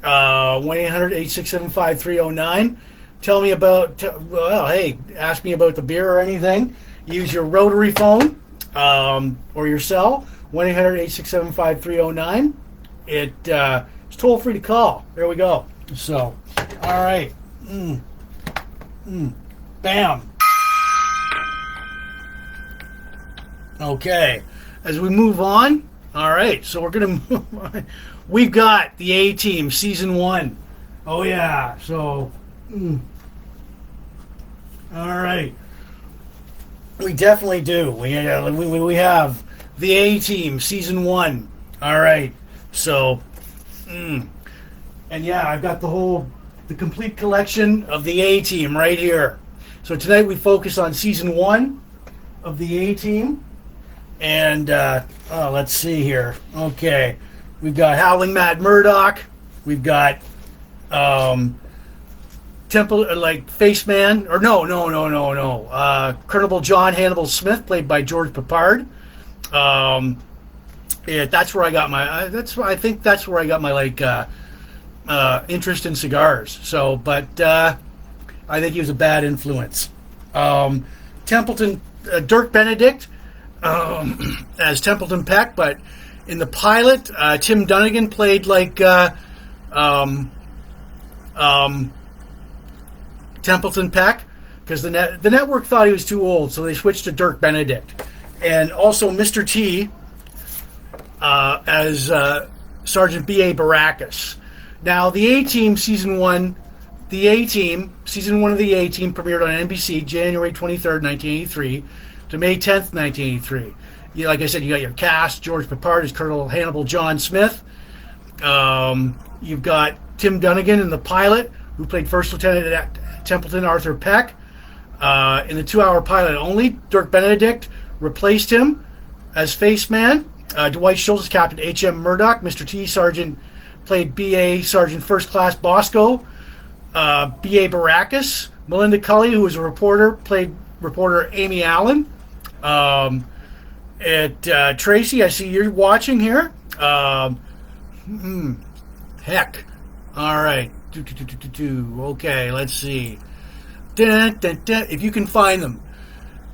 [SPEAKER 1] 1-800-867-5309, tell me about, hey, ask me about the beer or anything. Use your rotary phone or your cell, 1-800-867-5309. It's toll free to call. There we go. So, all right. Bam. Okay. As we move on, all right, so we're going to move on. We've got the A-Team, Season 1. Oh, yeah, so, all right. We definitely do. We have the A-Team, Season 1. All right. So, and yeah, I've got the complete collection of the A-Team right here. So tonight we focus on season 1 of the A-Team. And, let's see here. Okay. We've got Howling Matt Murdock. We've got, Faceman, or no. Colonel John Hannibal Smith, played by George Peppard. That's where I got my. I think that's where I got my interest in cigars. So, but I think he was a bad influence. Templeton, Dirk Benedict, as Templeton Peck, but in the pilot, Tim Dunnigan played Templeton Peck, because the network thought he was too old, so they switched to Dirk Benedict. And also Mr. T as Sergeant B.A. Baracus. Now, the A-Team season 1 of the A-Team premiered on NBC January 23rd, 1983 to May 10th, 1983. Like I said, you got your cast: George Peppard as Colonel Hannibal John Smith. You've got Tim Dunnigan in the pilot, who played First Lieutenant Templeton Arthur Peck. In the 2-hour pilot only, Dirk Benedict replaced him as Faceman. Dwight Schultz as Captain H.M. Murdoch. Mr. T. Sergeant played B.A. Sergeant First Class Bosco. B.A. Baracus. Melinda Cully, who was a reporter, played reporter Amy Allen. Tracy, I see you're watching here. Heck. All right. Okay, let's see. If you can find them.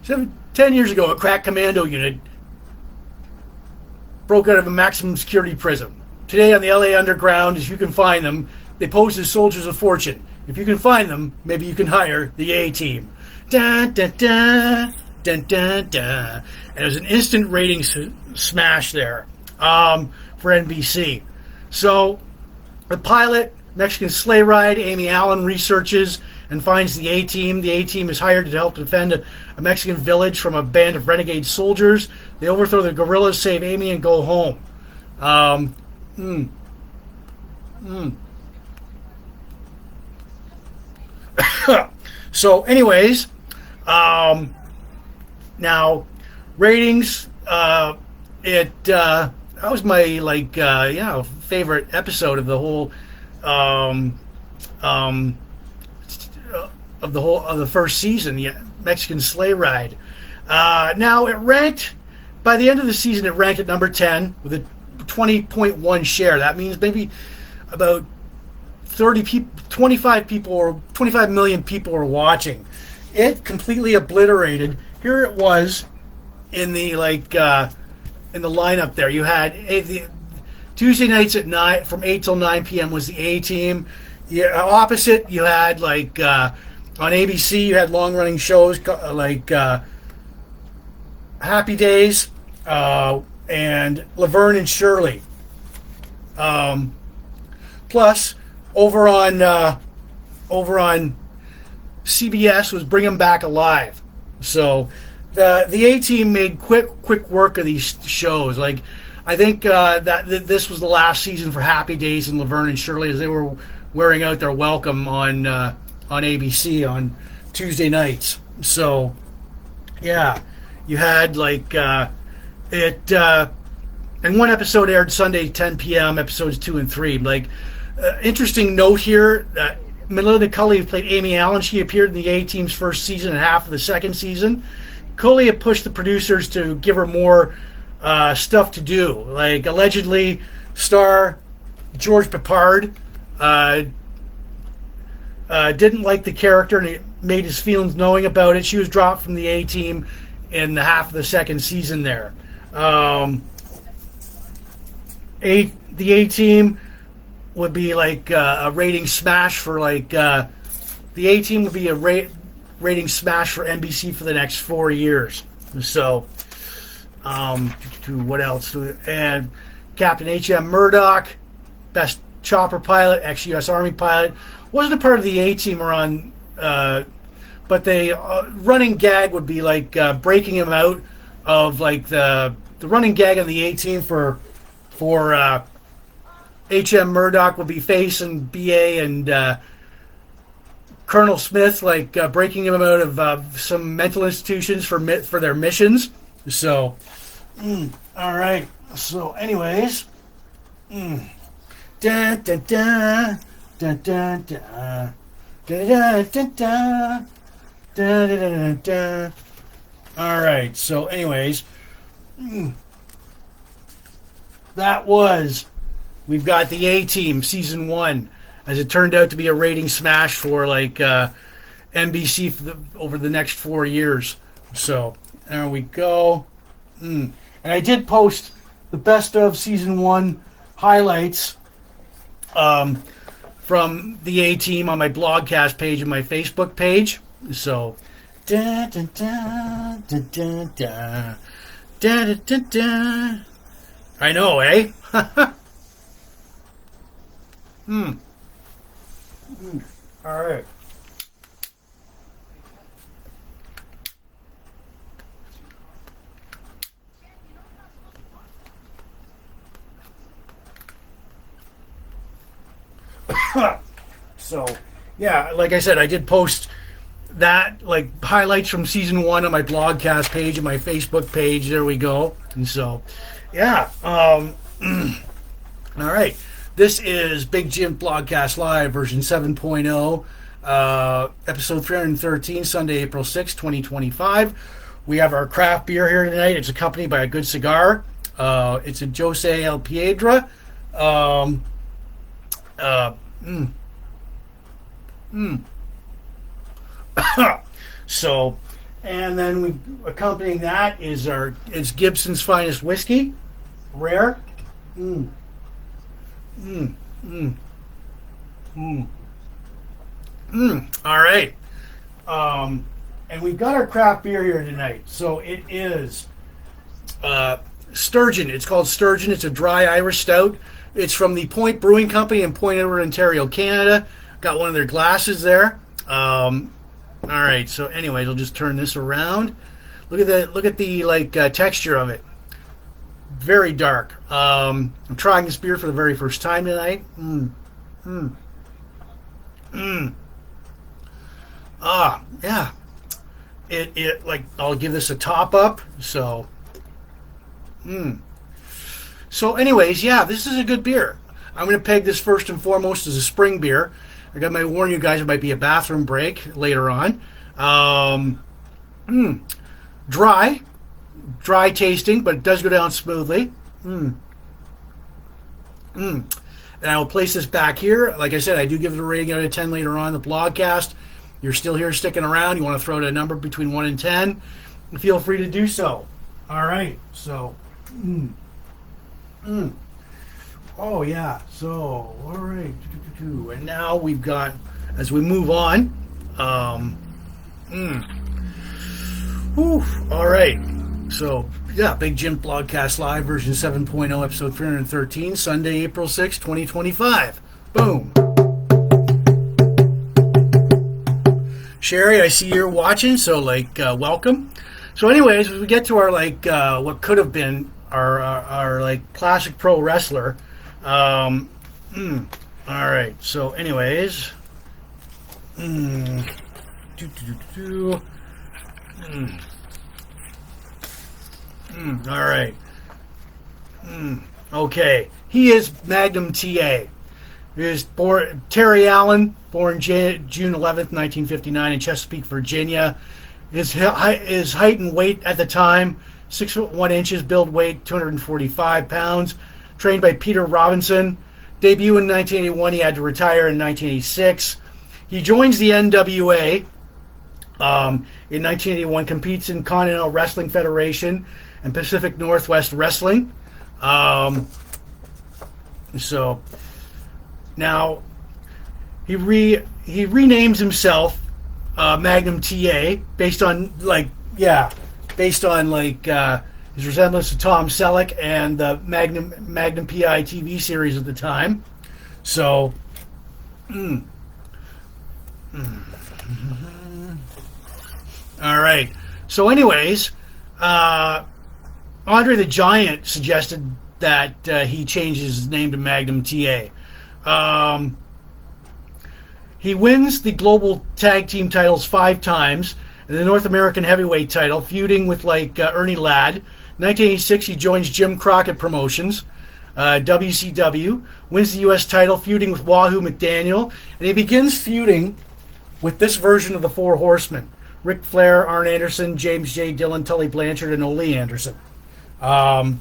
[SPEAKER 1] 10 years ago, a crack commando unit broke out of a maximum security prison. Today on the LA Underground, if you can find them, they pose as soldiers of fortune. If you can find them, maybe you can hire the A-Team. And it was an instant ratings smash there for NBC. So, the pilot, Mexican sleigh ride, Amy Allen researches and finds the A-Team. The A-Team is hired to help defend a Mexican village from a band of renegade soldiers. They overthrow the guerrillas, save Amy, and go home. So, anyways, now ratings. That was my favorite episode of the whole of the first season, the Mexican sleigh ride. Now it ranked, by the end of the season, it ranked at number 10 with a 20.1 share. That means maybe about 25 million people are watching. It completely obliterated. Here it was in the in the lineup there. You had Tuesday nights at 9 from 8 till 9 p.m. was the A-Team. Opposite, you had on ABC, you had long-running shows like Happy Days and Laverne and Shirley. Plus, over on CBS was Bring 'Em Back Alive. So the A-Team made quick work of these shows. I think that this was the last season for Happy Days and Laverne and Shirley, as they were wearing out their welcome on ABC on Tuesday nights. So yeah, you had and one episode aired Sunday 10 p.m. episodes 2 and 3. Interesting note here. Melinda Cully, who played Amy Allen, she appeared in the A-Team's first season and half of the second season. Cully had pushed the producers to give her more stuff to do. Allegedly, star George Peppard didn't like the character, and it made his feelings knowing about it. She was dropped from the A-Team in the half of the second season there. The A-Team would be a rating smash for the A-Team would be a rating smash for NBC for the next 4 years. So, what else? And Captain H.M. Murdoch, best chopper pilot, ex-U.S. Army pilot, wasn't a part of the A-Team but the running gag would be breaking him out of the running gag on the A-Team for for H.M. Murdoch will be facing B.A. and Colonel Smith, like breaking him out of some mental institutions for their missions. So, all right. So, anyways, da da da da da da da da da da da. All right. So, anyways, that was. We've got the A-Team season 1, as it turned out to be a rating smash for like NBC over the next 4 years. So there we go. And I did post the best of season 1 highlights from the A-Team on my blogcast page and my Facebook page. So da da da da da da da da da. I know, eh? All right. So, yeah, like I said, I did post that, like, highlights from season 1 on my blogcast page and my Facebook page. There we go. And so, yeah. All right. This is Big Jim Blogcast Live, version 7.0, episode 313, Sunday, April 6, 2025. We have our craft beer here tonight. It's accompanied by a good cigar. It's a Jose El Piedra. So, and then accompanying that is Gibson's Finest Whiskey, rare. All right. And we've got our craft beer here tonight. So it is Sturgeon. It's called Sturgeon. It's a dry Irish stout. It's from the Point Brewing Company in Point Edward, Ontario, Canada. Got one of their glasses there. All right. So anyways, I'll just turn this around. Look at the texture of it. Very dark. I'm trying this beer for the very first time tonight. Yeah. It like, I'll give this a top up. So, So anyways, yeah, this is a good beer. I'm going to peg this first and foremost as a spring beer. I might warn you guys, it might be a bathroom break later on. Dry tasting, but it does go down smoothly. And I will place this back here. Like I said, I do give it a rating out of 10 later on in the blogcast. You're still here sticking around. You want to throw out a number between 1 and 10, feel free to do so. All right. So, oh, yeah. So, all right. And now we've got, as we move on, all right. So, yeah, Big Jim Blogcast Live, version 7.0, episode 313, Sunday, April 6, 2025. Boom. Sherry, I see you're watching, so, welcome. So, anyways, as we get to our, what could have been our classic pro wrestler, all right. So, anyways, all right. Okay. He is Magnum TA. He is Terry Allen, born June 11th, 1959 in Chesapeake, Virginia. His height and weight at the time, 6 foot 1 inches, build weight 245 pounds. Trained by Peter Robinson. Debut in 1981. He had to retire in 1986. He joins the NWA in 1981. Competes in Continental Wrestling Federation and Pacific Northwest Wrestling. So now he renames himself Magnum TA based on his resemblance to Tom Selleck and the Magnum PI TV series at the time. So, all right. So, anyways, Andre the Giant suggested that he changes his name to Magnum TA. He wins the global tag team titles 5 times, and the North American heavyweight title, feuding with Ernie Ladd. 1986, he joins Jim Crockett Promotions, WCW, wins the U.S. title, feuding with Wahoo McDaniel, and he begins feuding with this version of the Four Horsemen: Ric Flair, Arn Anderson, James J. Dillon, Tully Blanchard, and Ole Anderson. Now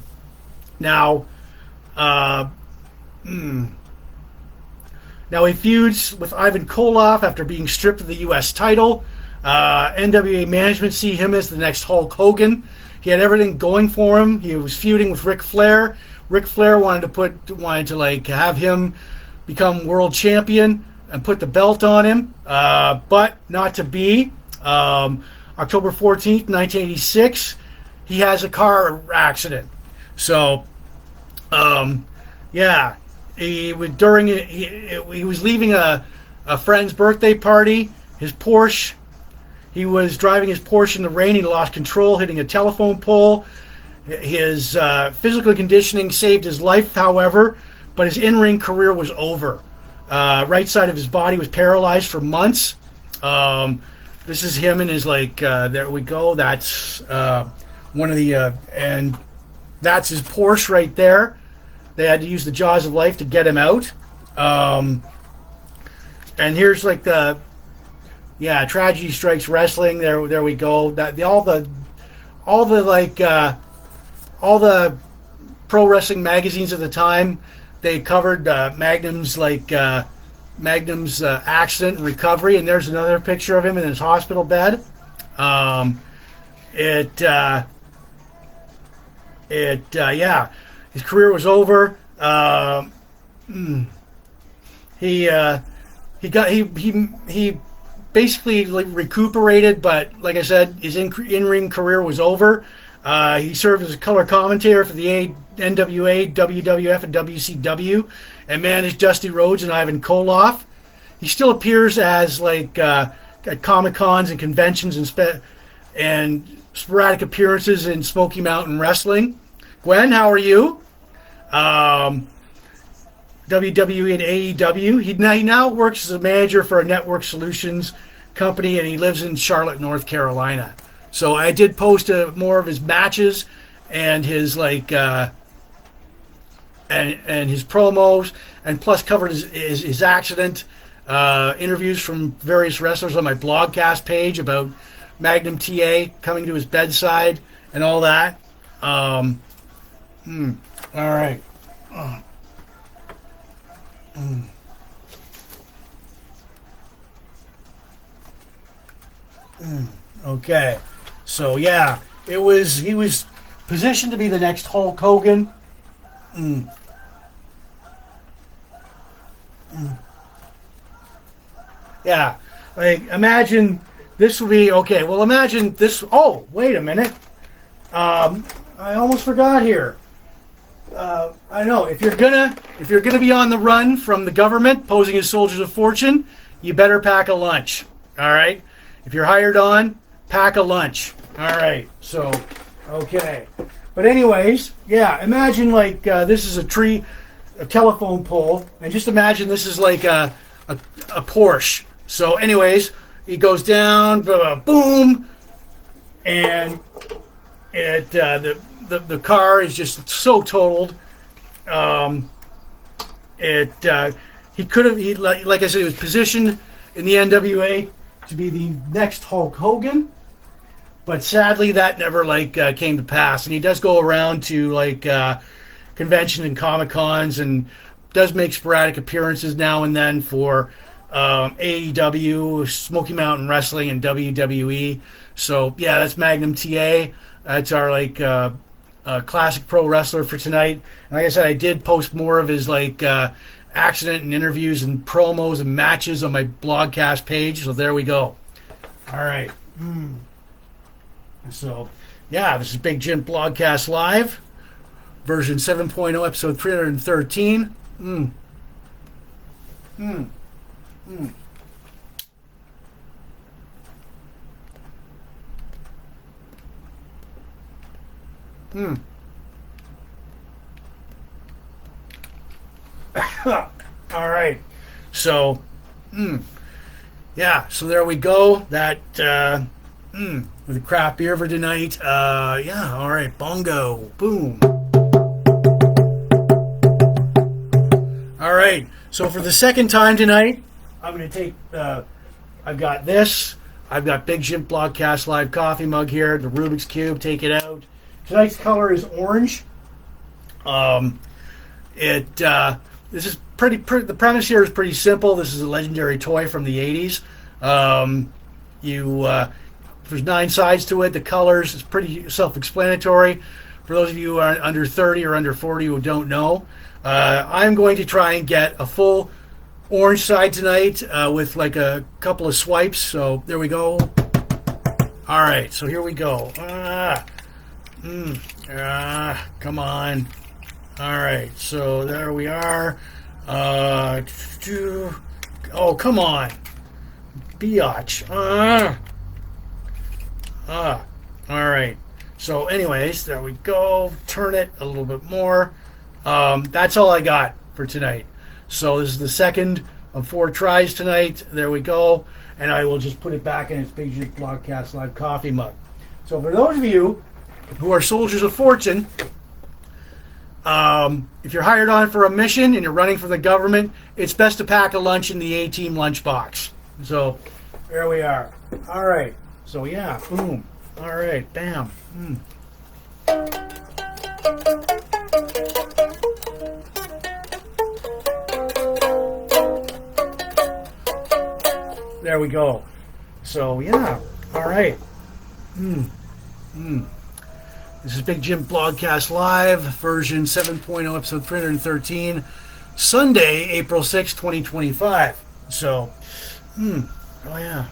[SPEAKER 1] he feuds with Ivan Koloff after being stripped of the U.S. title. NWA management see him as the next Hulk Hogan. He had everything going for him. He was feuding with Ric Flair. Ric Flair wanted to have him become world champion and put the belt on him, but not to be. October 14th, 1986, he has a car accident. So, he was leaving a friend's birthday party. His Porsche. He was driving his Porsche in the rain. He lost control, hitting a telephone pole. His physical conditioning saved his life, however, but his in-ring career was over. Right side of his body was paralyzed for months. This is him and his there we go. That's one of the and that's his Porsche right there. They had to use the jaws of life to get him out. And here's Tragedy Strikes Wrestling. There we go. All the pro wrestling magazines at the time, they covered Magnum's accident and recovery. And there's another picture of him in his hospital bed. His career was over. He basically recuperated, but like I said, his in-ring career was over. He served as a color commentator for the NWA, WWF, and WCW, and managed Dusty Rhodes and Ivan Koloff. He still appears as at Comic Cons and conventions and sporadic appearances in Smoky Mountain Wrestling. Gwen, how are you? WWE and AEW. He now works as a manager for a network solutions company, and he lives in Charlotte, North Carolina. So I did post more of his matches and his and his promos, and plus covered his accident, interviews from various wrestlers on my Blogcast page about Magnum TA coming to his bedside and all that. All right. Okay. So yeah, he was positioned to be the next Hulk Hogan. Yeah. Imagine this would be okay. Well, imagine this. Oh, wait a minute. I almost forgot here. I know if you're gonna be on the run from the government, posing as soldiers of fortune, you better pack a lunch. All right. If you're hired on, pack a lunch. All right. So, okay. But anyways, yeah. Imagine this is a telephone pole, and just imagine this is a Porsche. So, anyways, he goes down, boom, and the car is just so totaled. He could have, like I said, he was positioned in the NWA to be the next Hulk Hogan, but sadly that never came to pass. And he does go around to convention and Comic Cons, and does make sporadic appearances now and then for AEW, Smoky Mountain Wrestling, and WWE. So yeah, that's Magnum TA. That's our classic pro wrestler for tonight. And like I said, I did post more of his accident and interviews and promos and matches on my Blogcast page. So there we go. All right. So yeah, this is Big Jim Blogcast Live, version 7.0, episode 313. All right. So, yeah. So there we go. That with a craft beer for tonight. Yeah. All right. Bongo. Boom. All right. So for the second time tonight, I'm going to take. I've got this. I've got Big Jims Blogcast live coffee mug here. The Rubik's Cube. Take it out. Tonight's color is orange. This is pretty. The premise here is pretty simple. This is a legendary toy from the '80s. There's 9 sides to it. The colors is pretty self-explanatory. For those of you who are under 30 or under 40 who don't know, I'm going to try and get a full orange side tonight with like a couple of swipes. So there we go. All right. So here we go. Come on. All right, so there we are. Oh, come on. Biatch. All right. So anyways, there we go. Turn it a little bit more. That's all I got for tonight. So this is the second of 4 tries tonight. There we go. And I will just put it back in its Big Jims Blogcast live coffee mug. So for those of you who are soldiers of fortune, if you're hired on for a mission and you're running for the government, it's best to pack a lunch in the A-Team lunchbox. So there we are. All right. So yeah, boom. All right, bam. There we go. So yeah, all right. This is Big Jims Blogcast Live, version 7.0, episode 313, Sunday, April 6, 2025. So, oh yeah.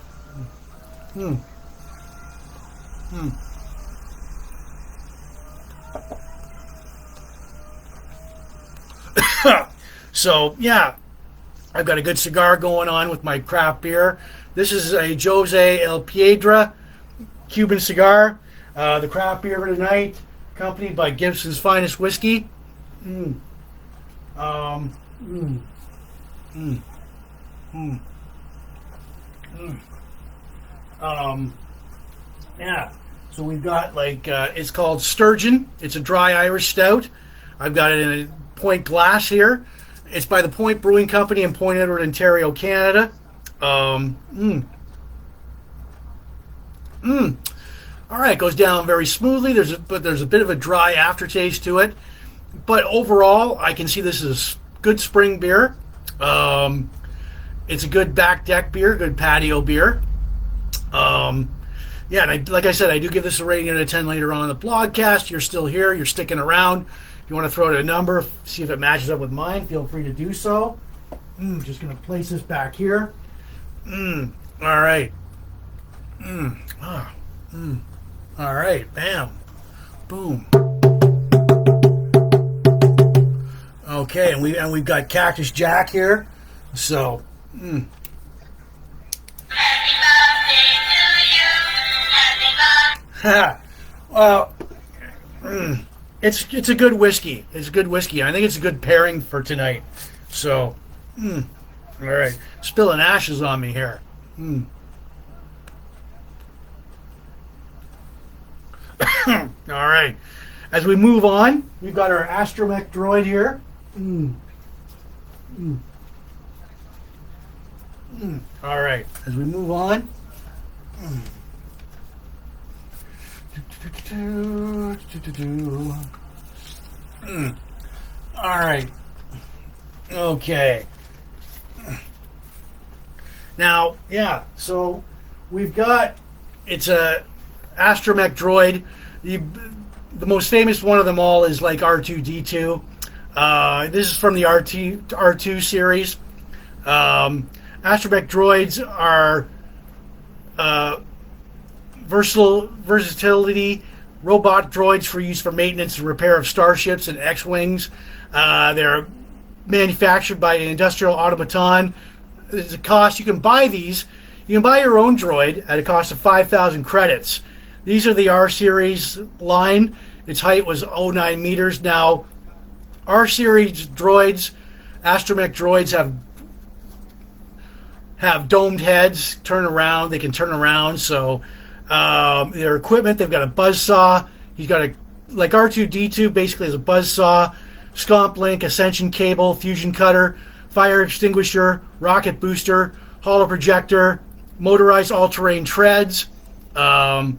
[SPEAKER 1] So, yeah, I've got a good cigar going on with my craft beer. This is a Jose El Piedra Cuban cigar. The craft beer for tonight, accompanied by Gibson's Finest Whiskey. Yeah. So we've got it's called Sturgeon. It's a dry Irish stout. I've got it in a point glass here. It's by the Point Brewing Company in Point Edward, Ontario, Canada. All right, it goes down very smoothly. There's a bit of a dry aftertaste to it, but overall, I can see this is good spring beer. It's a good back deck beer, good patio beer. Yeah, and like I said, I do give this a rating out of 10 later on in the blogcast. You're still here. You're sticking around. If you want to throw out a number, see if it matches up with mine, feel free to do so. Just going to place this back here. All right. All right, bam, boom. Okay, and we've got Cactus Jack here. So,
[SPEAKER 2] Happy birthday to you. Happy
[SPEAKER 1] well, it's a good whiskey. It's a good whiskey. I think it's a good pairing for tonight. So, all right, spilling ashes on me here. All right. As we move on, we've got our Astromech droid here. All right. As we move on. All right. Okay. Now, yeah. So we've got it's a Astromech droid. The most famous one of them all is like R2-D2. This is from the R2 series. Astromech droids are versatility robot droids for use for maintenance and repair of starships and X-Wings. They're manufactured by an industrial automaton. There's a cost. You can buy these. You can buy your own droid at a cost of 5,000 credits. These are the R series line. Its height was 09 meters. Now, R series droids Astromech droids have domed heads, turn around. They can turn around. So their equipment, they've got a buzzsaw. He's got like R2-D2 basically has a buzzsaw, scomp link, ascension cable, fusion cutter, fire extinguisher, rocket booster, holo projector, motorized all-terrain treads. So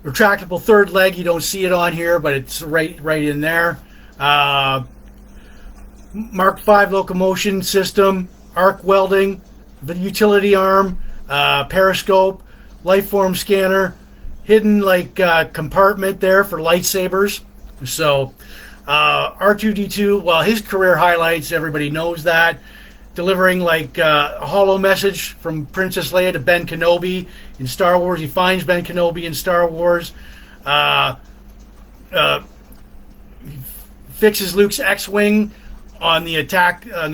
[SPEAKER 1] retractable third leg. You don't see it on here, but it's right in there. Mark V locomotion system, arc welding, the utility arm, periscope, life form scanner, hidden compartment there for lightsabers. So R2-D2, well, his career highlights, everybody knows that. Delivering a holo message from Princess Leia to Ben Kenobi in Star Wars. He finds Ben Kenobi in Star Wars. He fixes Luke's X-wing on the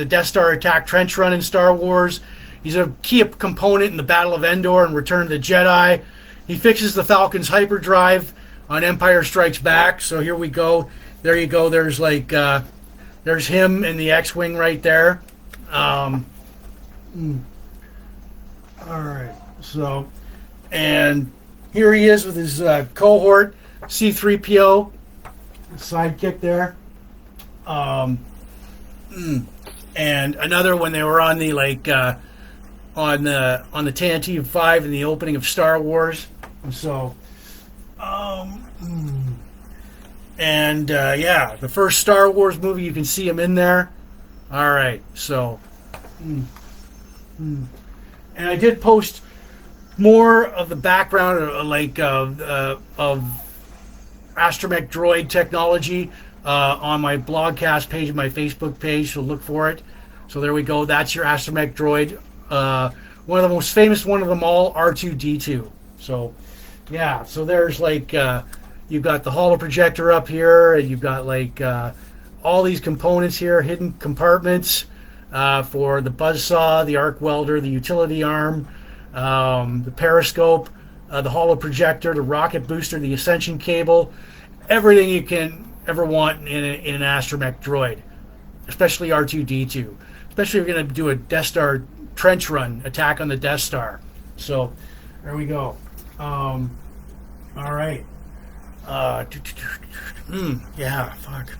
[SPEAKER 1] Death Star attack trench run in Star Wars. He's a key component in the Battle of Endor and Return of the Jedi. He fixes the Falcon's hyperdrive on Empire Strikes Back. So here we go. There you go. There's there's him in the X-wing right there. All right. So, and here he is with his cohort, C-3PO, sidekick there. And another when they were on the on the Tantive 5 in the opening of Star Wars. So, yeah, the first Star Wars movie, you can see him in there. All right, so, and I did post more of the background of Astromech droid technology on my blogcast page and my Facebook page, so look for it. So there we go. That's your Astromech droid. One of the most famous one of them all, R2-D2. So, yeah, so there's you've got the holo projector up here, and you've got all these components here, hidden compartments for the buzzsaw, the arc welder, the utility arm, the periscope, the holo projector, the rocket booster, the ascension cable, everything you can ever want in an Astromech droid, especially R2-D2, especially if you're going to do a Death Star trench run attack on the Death Star. So there we go. All right. Yeah, fuck.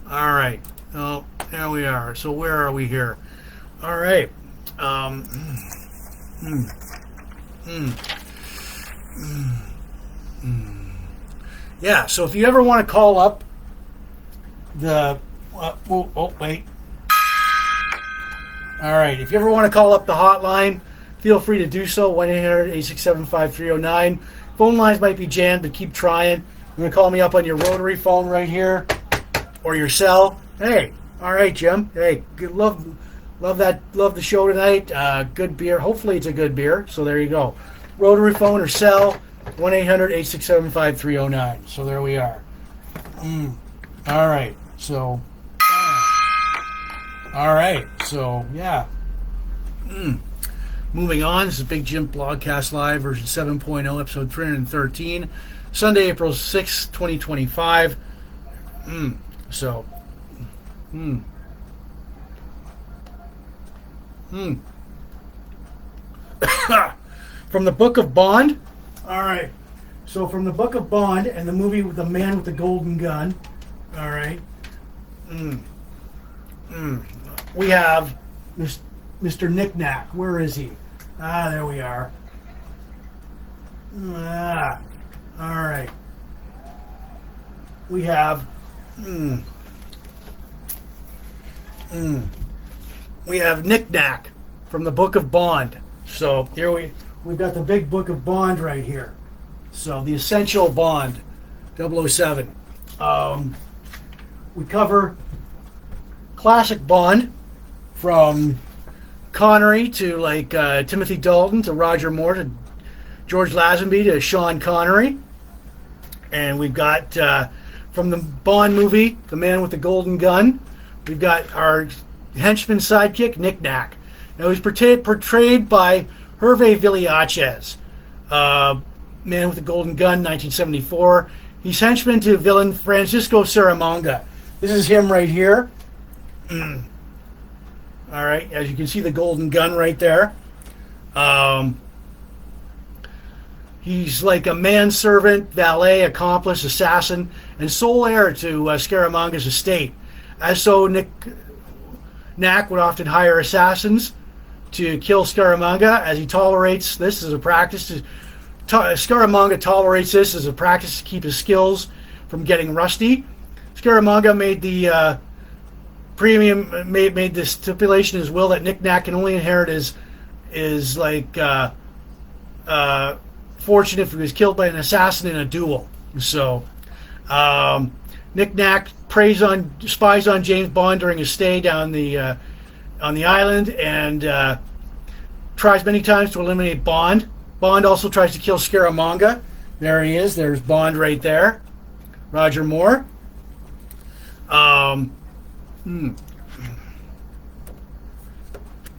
[SPEAKER 1] All right. Oh, there we are. So where are we here? All right. Yeah. So if you ever want to call up the, wait. All right. If you ever want to call up the hotline, feel free to do so. 1-800-867-5309. Phone lines might be jammed, but keep trying. You're going to call me up on your rotary phone right here or your cell. Hey, all right, Jim. Hey, love the show tonight. Good beer. Hopefully it's a good beer. So there you go. Rotary phone or cell, 1-800-867-5309. So there we are. All right. So, all right. So, yeah. Moving on, this is Big Jim Blogcast Live, version 7.0, episode 313, Sunday, April 6, 2025. So, from the Book of Bond. All right. So, from the Book of Bond and the movie with the man with the golden gun. All right. We have Mr. Nack. Where is he? Ah, there we are. All right. We have we have Nack from the Book of Bond. So here we've got the big Book of Bond right here. So the essential Bond, 007. We cover classic Bond from Connery to Timothy Dalton to Roger Moore to George Lazenby to Sean Connery. And we've got from the Bond movie, The Man with the Golden Gun, we've got our henchman sidekick, Nack. Now he's portrayed by Hervé Villachez, Man with the Golden Gun, 1974. He's henchman to villain Francisco Scaramanga. This is him right here. All right, as you can see, the Golden Gun right there. He's like a manservant, valet, accomplice, assassin, and sole heir to Scaramanga's estate. As so, Nack would often hire assassins to kill Scaramanga, as he tolerates this as a practice. Scaramanga tolerates this as a practice to keep his skills from getting rusty. Scaramanga made the made the stipulation in his will that Nack can only inherit his fortune if he was killed by an assassin in a duel. So, Nack spies on James Bond during his stay down on the island, and tries many times to eliminate Bond. Bond also tries to kill Scaramanga. There he is. There's Bond right there. Roger Moore.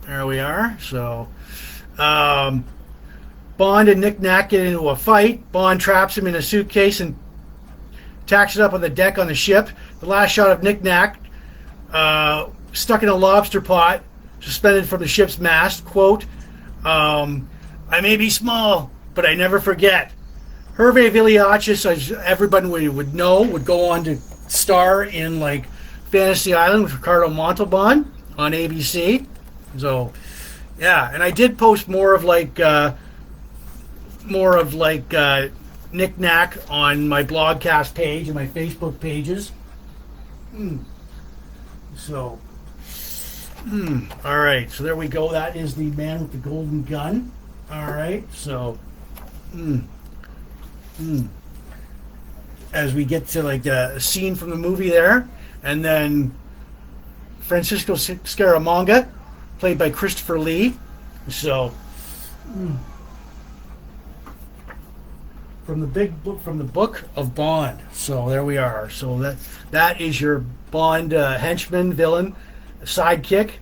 [SPEAKER 1] There we are. So, Bond and Nack get into a fight. Bond traps him in a suitcase and tacks it up on the deck on the ship. The last shot of Nack, stuck in a lobster pot, suspended from the ship's mast. Quote, I may be small, but I never forget. Hervé Villachez, as everybody would know, would go on to star in like Fantasy Island with Ricardo Montalban on ABC. So, yeah, and I did post more of Nack on my Blogcast page and my Facebook pages. So, all right. So there we go. That is the Man with the Golden Gun. All right. So, as we get to like a scene from the movie there, and then Francisco Scaramanga, played by Christopher Lee. So, from the book of Bond. So there we are. So that is your Bond henchman, villain, sidekick,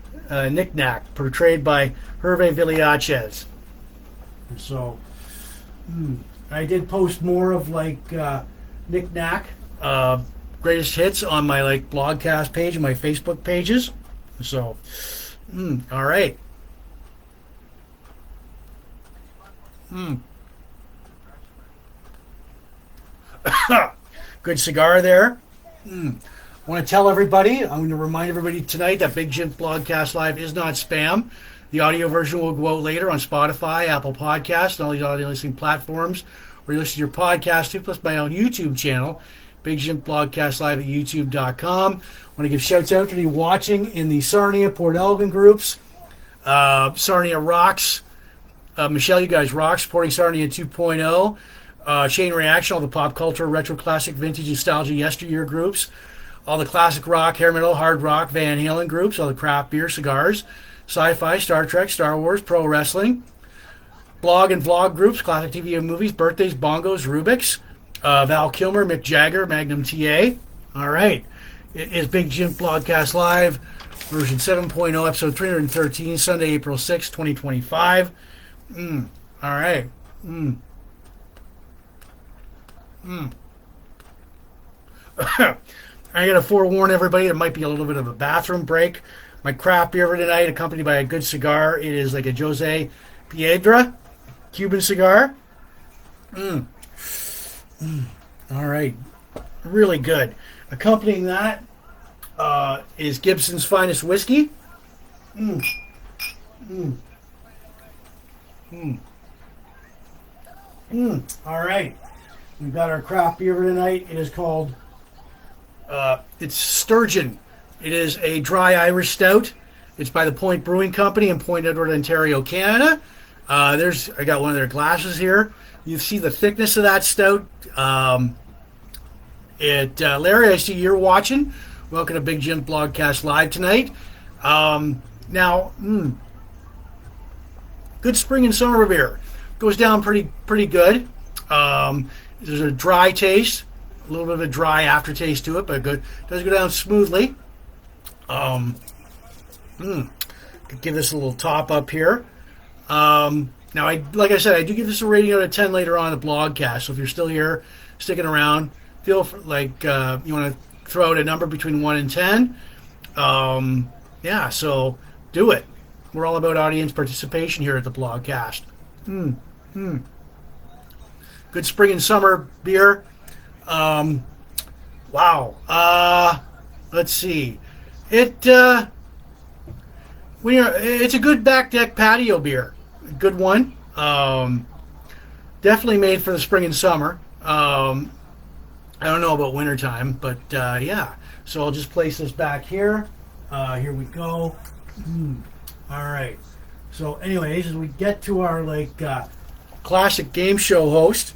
[SPEAKER 1] Nack, portrayed by Hervé Villachez. So I did post more of Nack greatest hits on my Blogcast page and my Facebook pages. So all right. Good cigar there. I want to tell everybody, I'm going to remind everybody tonight that Big Jims Blogcast Live is not spam. The audio version will go out later on Spotify, Apple Podcasts, and all these audio listening platforms where you listen to your podcast to, plus my own YouTube channel, Big Jims Blogcast Live at youtube.com. I want to give shouts out to the watching in the Sarnia, Port Elgin groups. Sarnia rocks. Michelle, you guys rock, supporting Sarnia 2.0. Chain Reaction, all the pop culture, retro, classic, vintage, nostalgia, yesteryear groups. All the classic rock, hair metal, hard rock, Van Halen groups. All the craft beer, cigars, sci-fi, Star Trek, Star Wars, pro wrestling. Blog and vlog groups, classic TV and movies, birthdays, bongos, Rubik's. Val Kilmer, Mick Jagger, Magnum TA. All right. It is Big Jims Blogcast Live, version 7.0, episode 313, Sunday, April 6, 2025. All right. I gotta forewarn everybody, there might be a little bit of a bathroom break. My craft beer for tonight, accompanied by a good cigar. It is like a Jose Piedra Cuban cigar. All right, really good. Accompanying that is Gibson's Finest Whiskey. All right. We've got our craft beer for tonight. It is called, it's Sturgeon. It is a dry Irish stout. It's by the Point Brewing Company in Point Edward, Ontario, Canada. I got one of their glasses here. You see the thickness of that stout. Larry, I see you're watching. Welcome to Big Jims Blogcast Live tonight. Good spring and summer beer. Goes down pretty good. There's a dry taste, a little bit of a dry aftertaste to it, but good. Does go down smoothly. give this a little top up here. Now, like I said, I do give this a rating out of 10 later on in the blogcast. So if you're still here, sticking around, feel like you want to throw out a number between 1 and 10. Yeah, so do it. We're all about audience participation here at the blogcast. Good spring and summer beer. Wow. Let's see. It's a good back deck patio beer. Good one. Definitely made for the spring and summer. I don't know about wintertime, but yeah. So I'll just place this back here. Here we go. All right. So anyways, as we get to our classic game show host.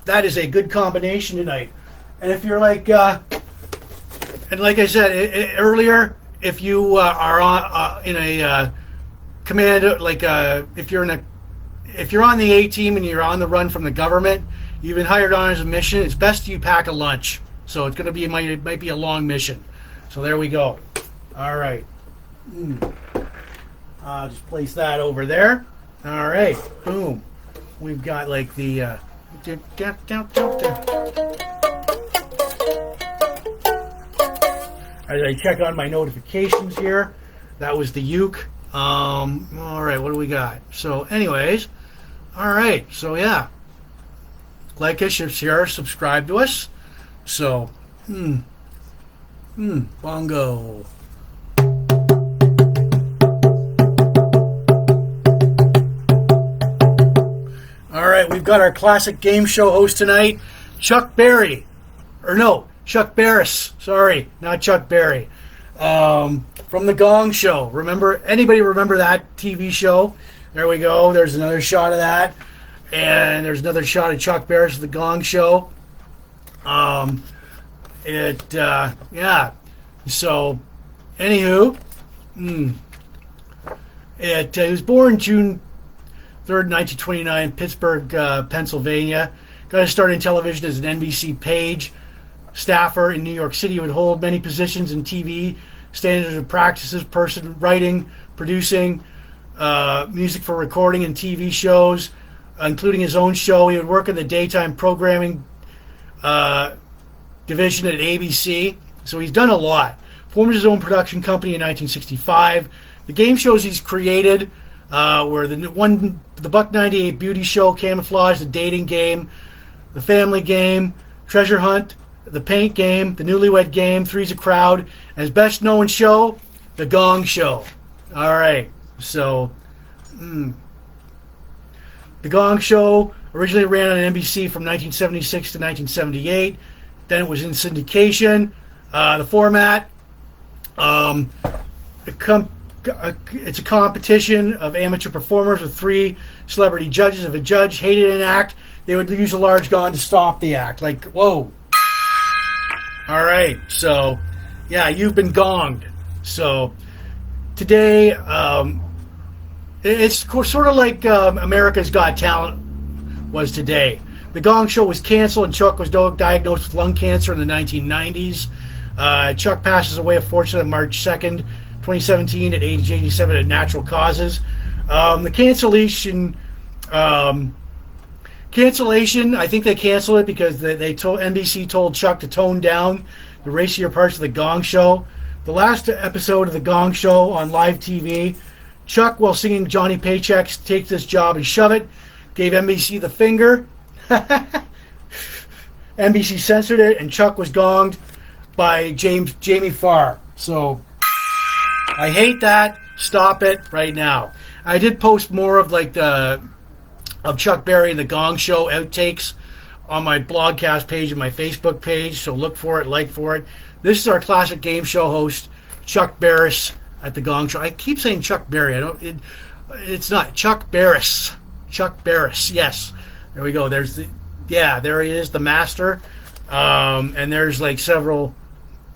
[SPEAKER 1] That is a good combination tonight. And if you're and like I said earlier, if you are on in a command, if you're on the A team and you're on the run from the government, you've been hired on as a mission. It's best you pack a lunch. So it's gonna be it might be a long mission. So there we go. All right. I'll just place that over there. All right. Boom. We've got the. As I check on my notifications here, that was the uke. All right, what do we got? So, anyways, all right. So yeah, like us, share, subscribe to us. So, bongo. All right, we've got our classic game show host tonight, Chuck Barris. Sorry, not Chuck Barris. From The Gong Show. Anybody remember that TV show? There we go. There's another shot of that. And there's another shot of Chuck Barris of The Gong Show. Yeah. So, anywho, he was born June 3rd, 1929, Pittsburgh, Pennsylvania. Got his start in television as an NBC page staffer in New York City. He would hold many positions in TV, standards and practices, writing, producing, music for recording and TV shows, including his own show. He would work in the daytime programming division at ABC. So he's done a lot. Formed his own production company in 1965. The game shows he's created were the Buck 98 Beauty Show, Camouflage, The Dating Game, The Family Game, Treasure Hunt, The Paint Game, The Newlywed Game, Three's a Crowd, and his best known show, The Gong Show. All right, so The Gong Show originally ran on NBC from 1976 to 1978. Then it was in syndication. The format, it's a competition of amateur performers with 3 celebrity judges. If a judge hated an act, they would use a large gong to stop the act. Like, whoa. All right, so, yeah, you've been gonged. So, today, it's sort of like America's Got Talent was today. The Gong Show was canceled, and Chuck was diagnosed with lung cancer in the 1990s. Chuck passes away, unfortunately, on March 2nd, 2017, at age 87 of natural causes. The cancellation, I think they canceled it because NBC told Chuck to tone down the racier parts of the Gong Show. The last episode of the Gong Show on live TV, Chuck, while singing Johnny Paychecks, Take This Job and Shove It, gave NBC the finger. NBC censored it, and Chuck was gonged by Jamie Farr. So, I hate that. Stop it right now. I did post more of of Chuck Barris and the Gong Show outtakes on my blogcast page and my Facebook page, so look for it, like for it. This is our classic game show host, Chuck Barris at the Gong Show. I keep saying Chuck Barris. It's not Chuck Barris. Chuck Barris. Yes. There we go. There he is, the master. And there's several.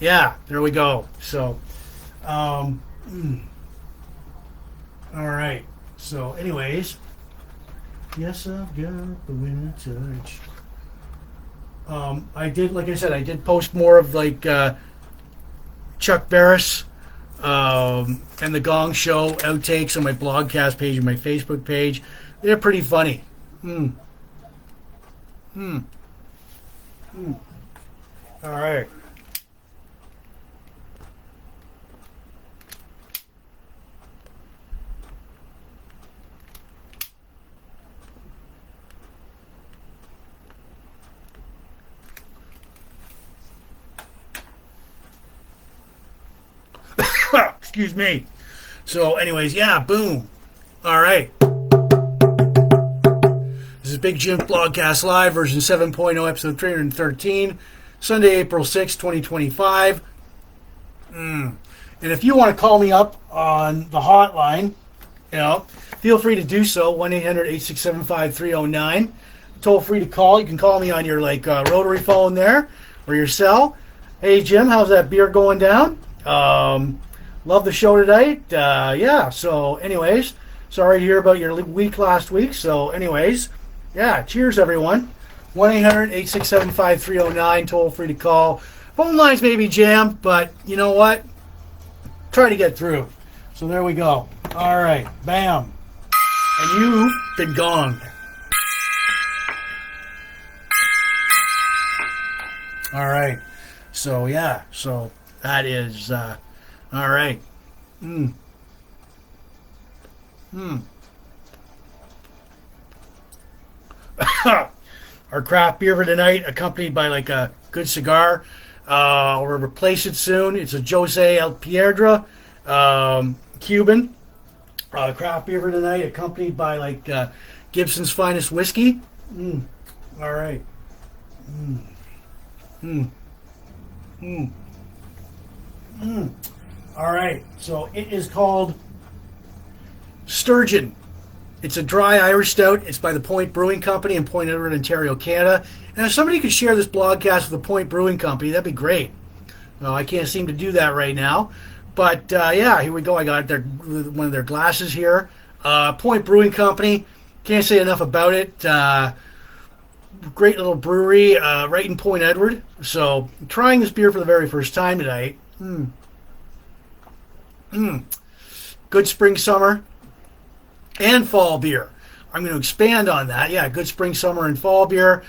[SPEAKER 1] Yeah, there we go. So, all right. So, anyways, yes, I've got the winning touch. I did, like I said, I did post more of like Chuck Barris and the Gong Show outtakes on my blogcast page and my Facebook page. They're pretty funny. All right. Excuse me. So, anyways, yeah, boom. All right. This is Big Jims Blogcast Live, version 7.0, episode 313, Sunday, April 6, 2025. And if you want to call me up on the hotline, feel free to do so, 1-800-867-5309. Toll free to call. You can call me on your rotary phone there or your cell. Hey, Jim, how's that beer going down? Love the show tonight. Yeah, so anyways, sorry to hear about your week last week. So anyways, yeah, cheers everyone. 1-800-867-5309, toll free to call. Phone lines may be jammed, but you know what? Try to get through. So there we go. All right, bam. And you've been gone. All right. So yeah, so that is all right. Our craft beer for tonight, accompanied by like a good cigar. We'll replace it soon. It's a Jose El Piedra Cuban craft beer for tonight, accompanied by like Gibson's Finest Whiskey. All right. All right, so it is called Sturgeon. It's a dry Irish stout. It's by the Point Brewing Company in Point Edward, Ontario, Canada. And if somebody could share this blogcast with the Point Brewing Company, that'd be great. Well, I can't seem to do that right now. But yeah, here we go. I got one of their glasses here. Point Brewing Company. Can't say enough about it. Great little brewery right in Point Edward. So, trying this beer for the very first time tonight. Good spring, summer, and fall beer. I'm going to expand on that. Yeah, good spring, summer, and fall beer.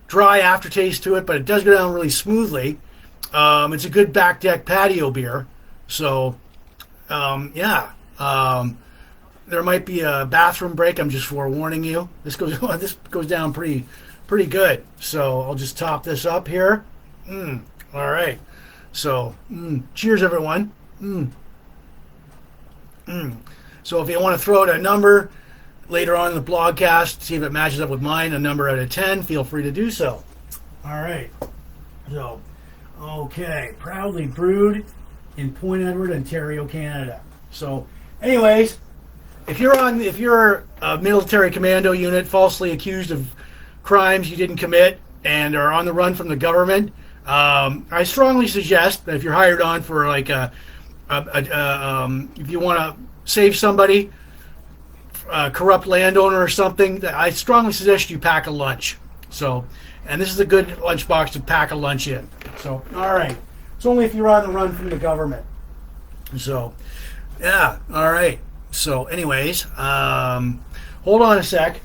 [SPEAKER 1] Dry aftertaste to it, but it does go down really smoothly. It's a good back deck patio beer. So, yeah. There might be a bathroom break. I'm just forewarning you. This goes down pretty good. So I'll just top this up here. All right. So, cheers, everyone. So if you want to throw out a number later on in the blogcast, see if it matches up with mine, a number out of 10, feel free to do so. All right. So, okay. Proudly brewed in Point Edward, Ontario, Canada. So, anyways, if you're a military commando unit falsely accused of crimes you didn't commit and are on the run from the government, I strongly suggest that if you're hired on for like if you want to save somebody, a corrupt landowner or something, I strongly suggest you pack a lunch. So, and this is a good lunchbox to pack a lunch in. So, all right. It's only if you're on the run from the government. So, yeah, all right. So, anyways, hold on a sec.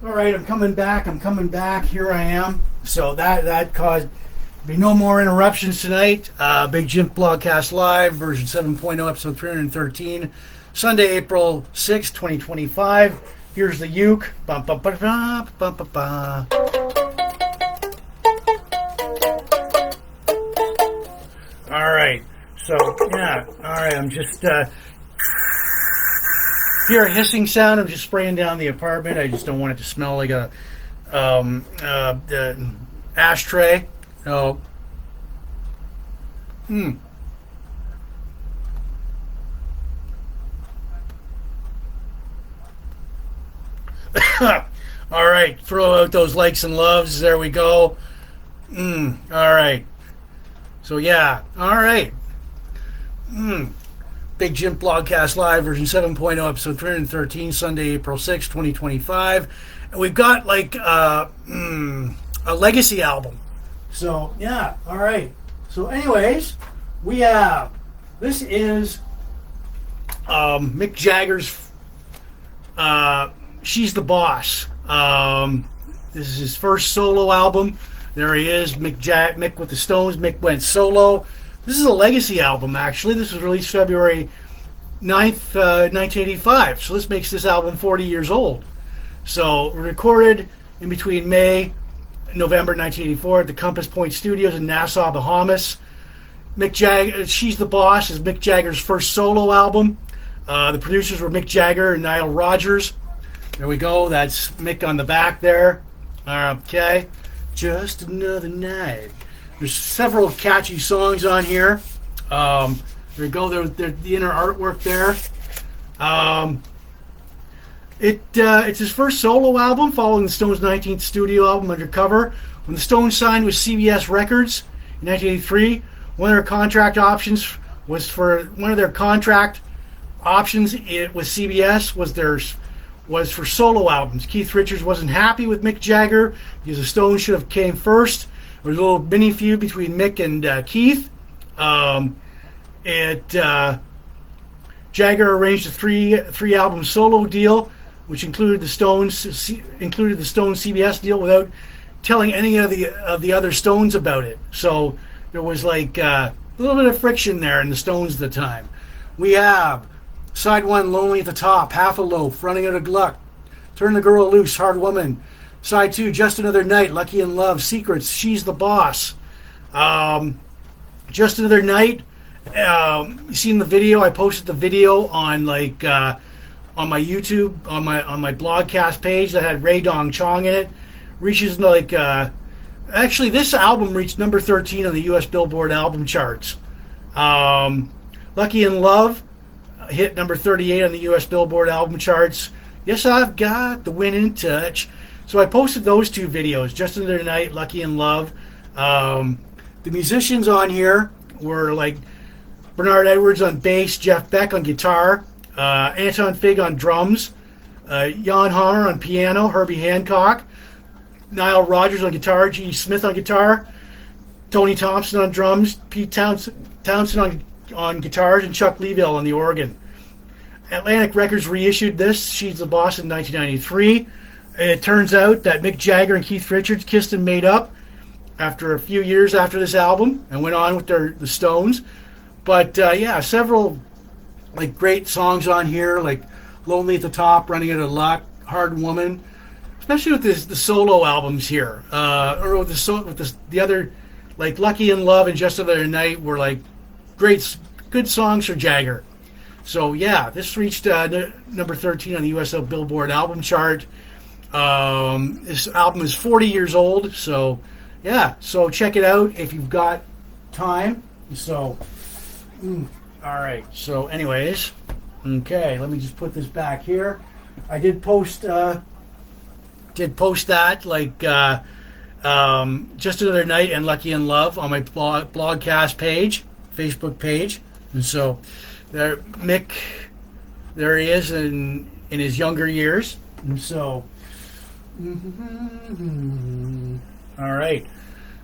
[SPEAKER 1] All right, I'm coming back. Here I am. So that caused be no more interruptions tonight. Big Jims Blogcast Live, version 7.0, episode 313, Sunday, April 6, 2025. Here's the uke. Bum, bum, ba, ba, bum, ba, ba. All right. So, yeah. All right, I'm just... hear a hissing sound, I'm just spraying down the apartment. I just don't want it to smell like a ashtray. So, all right, throw out those likes and loves. There we go. All right. So yeah, all right. Big Jim Blogcast Live version 7.0, episode 313, Sunday, April 6, 2025. And we've got like a legacy album. So yeah, all right. So anyways, we have, this is Mick Jagger's She's the Boss. This is his first solo album. There he is, Mick with the Stones. Mick went solo. This is a legacy album, actually. This was released February 9th, 1985. So this makes this album 40 years old. So recorded in between May and November 1984 at the Compass Point Studios in Nassau, Bahamas. She's the Boss is Mick Jagger's first solo album. The producers were Mick Jagger and Nile Rodgers. There we go. That's Mick on the back there. Okay. Just Another Night. There's several catchy songs on here. There we go. There's the inner artwork there. It's his first solo album following the Stones' 19th studio album, Undercover. When the Stones signed with CBS Records in 1983, one of their contract options with CBS was for solo albums. Keith Richards wasn't happy with Mick Jagger because the Stones should have came first. There was a little mini feud between Mick and Keith. Jagger arranged a three album solo deal, which included the Stones CBS deal without telling any of the other Stones about it. So there was like a little bit of friction there in the Stones at the time. We have Side 1, Lonely at the Top, Half a Loaf, Running Out of Luck, Turn the Girl Loose, Hard Woman. Side 2, Just Another Night, Lucky in Love, Secrets, She's the Boss. Just Another Night, you seen the video? I posted the video on on my YouTube, on my Blogcast page that had Ray Dong Chong in it. Reaches actually this album reached number 13 on the US Billboard album charts. Lucky in Love hit number 38 on the US Billboard album charts. Yes, I've got the wind in touch. So I posted those two videos, Just Another Night, Lucky in Love. The musicians on here were like Bernard Edwards on bass, Jeff Beck on guitar, Anton Fig on drums, Jan Hammer on piano, Herbie Hancock, Nile Rodgers on guitar, G. Smith on guitar, Tony Thompson on drums, Pete Townsend on guitars, and Chuck Leavell on the organ. Atlantic Records reissued this, She's the Boss, in 1993. It turns out that Mick Jagger and Keith Richards kissed and made up after a few years after this album and went on with the Stones. But yeah, several like great songs on here, like Lonely at the Top, Running Out of Luck, Hard Woman, especially with the solo albums here, or with the other, like Lucky in Love and Just Another Night were like good songs for Jagger. So yeah, this reached number 13 on the US Billboard album chart. This album is 40 years old, so yeah, so check it out if you've got time. So all right, so anyways, okay, let me just put this back here. I did post that like Just Another Night and Lucky in Love on my blogcast page, Facebook page. And so there, Mick, there he is in his younger years. And so all right,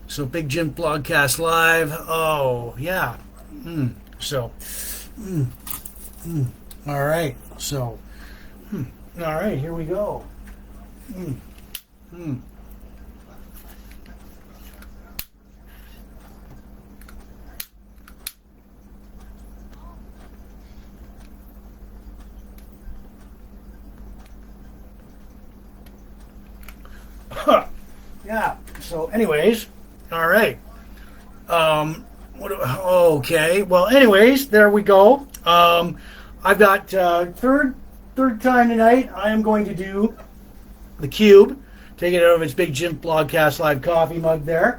[SPEAKER 1] so Big Jim Blogcast Live. Oh yeah. So all right, so all right, here we go. Yeah, so anyways, all right. Okay, well anyways, there we go. I've got the third time tonight, I am going to do the cube. Take it out of its big Jims Blogcast Live coffee mug there.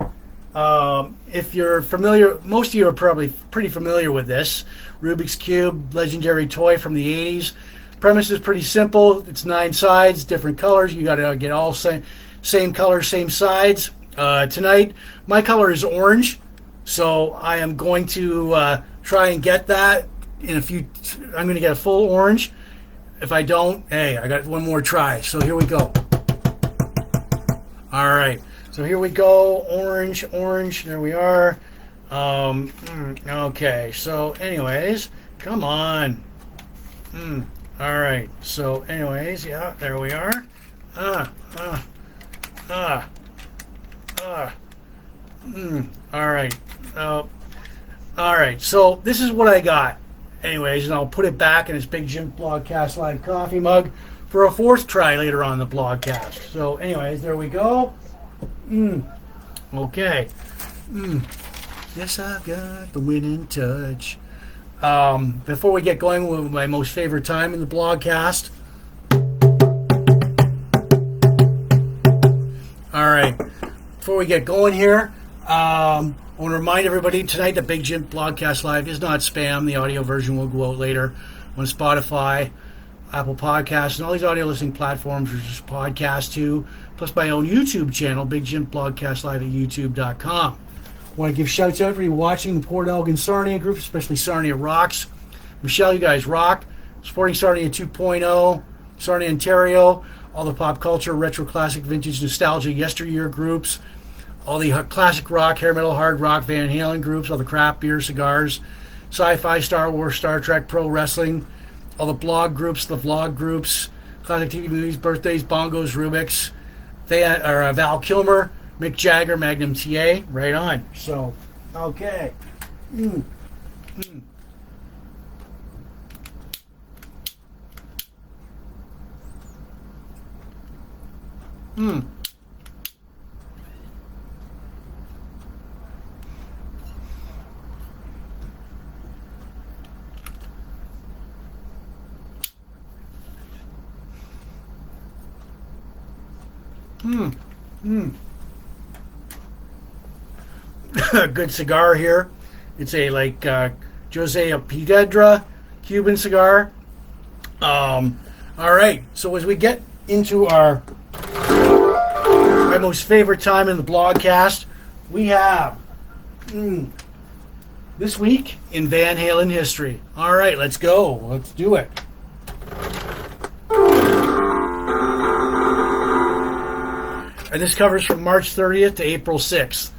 [SPEAKER 1] If you're familiar, most of you are probably pretty familiar with this. Rubik's Cube, legendary toy from the 80s. Premise is pretty simple. It's 9 sides, different colors. You got to get all same colors, same sides. Tonight, my color is orange, so I am going to try and get that in a few. I'm going to get a full orange. If I don't, hey, I got one more try. So here we go. All right. So here we go. Orange, orange. There we are. Okay. So, anyways, come on. All right. So, anyways, yeah, there we are. All right. All right. So this is what I got. Anyways, and I'll put it back in its big Jims Blogcast Live coffee mug for a 4th try later on the blogcast. So, anyways, there we go. Okay. Yes, I've got the winning touch. Before we get going with my most favorite time in the blogcast. All right. Before we get going here, I want to remind everybody tonight that Big Jims Blogcast Live is not spam. The audio version will go out later on Spotify, Apple Podcasts, and all these audio listening platforms, which is podcast too, plus my own YouTube channel, Big Jims Blogcast Live at youtube.com. I want to give shouts out for you watching the Port Elgin Sarnia group, especially Sarnia Rocks. Michelle, you guys rock. Supporting Sarnia 2.0, Sarnia Ontario, all the pop culture, retro, classic, vintage, nostalgia, yesteryear groups, all the classic rock, hair metal, hard rock, Van Halen groups, all the craft beer, cigars, sci-fi, Star Wars, Star Trek, pro wrestling, all the blog groups, the vlog groups, classic TV movies, birthdays, bongos, Rubik's, Val Kilmer, Mick Jagger, Magnum TA, right on. So, okay. A good cigar here. It's a Jose Piedra Cuban cigar. All right. So as we get into my most favorite time in the blogcast, we have this week in Van Halen history. All right, let's go. Let's do it. And this covers from March 30th to April 6th.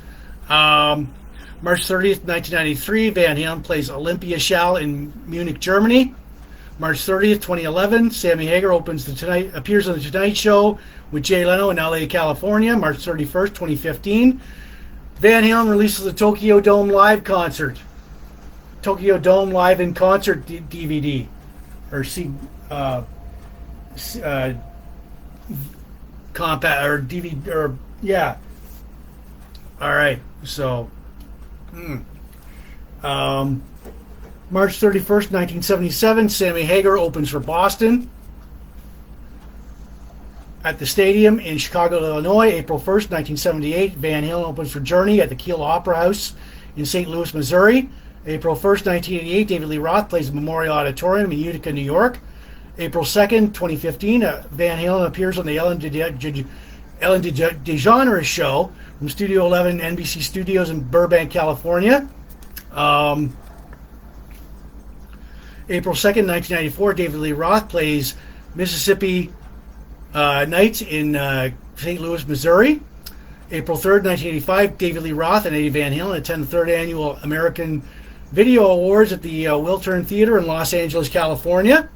[SPEAKER 1] March 30th, 1993, Van Halen plays Olympia Schall in Munich, Germany. March 30th, 2011, Sammy Hagar appears on The Tonight Show with Jay Leno in LA, California. March 31st, 2015, Van Halen releases the Tokyo Dome Live concert. Tokyo Dome Live in Concert DVD. Or compact or DVD or yeah. All right. So March 31st, 1977, Sammy Hagar opens for Boston at the Stadium in Chicago, Illinois. April 1st, 1978, Van Halen opens for Journey at the Kiel Opera House in St. Louis, Missouri. April 1st, 1988, David Lee Roth plays the Memorial Auditorium in Utica, New York. April 2nd, 2015, Van Halen appears on the Ellen DeGeneres Show from Studio 11 NBC Studios in Burbank, California. April 2nd, 1994, David Lee Roth plays Mississippi Nights in St. Louis, Missouri. April 3rd, 1985, David Lee Roth and Eddie Van Halen attend the 3rd Annual American Video Awards at the Wiltern Theater in Los Angeles, California.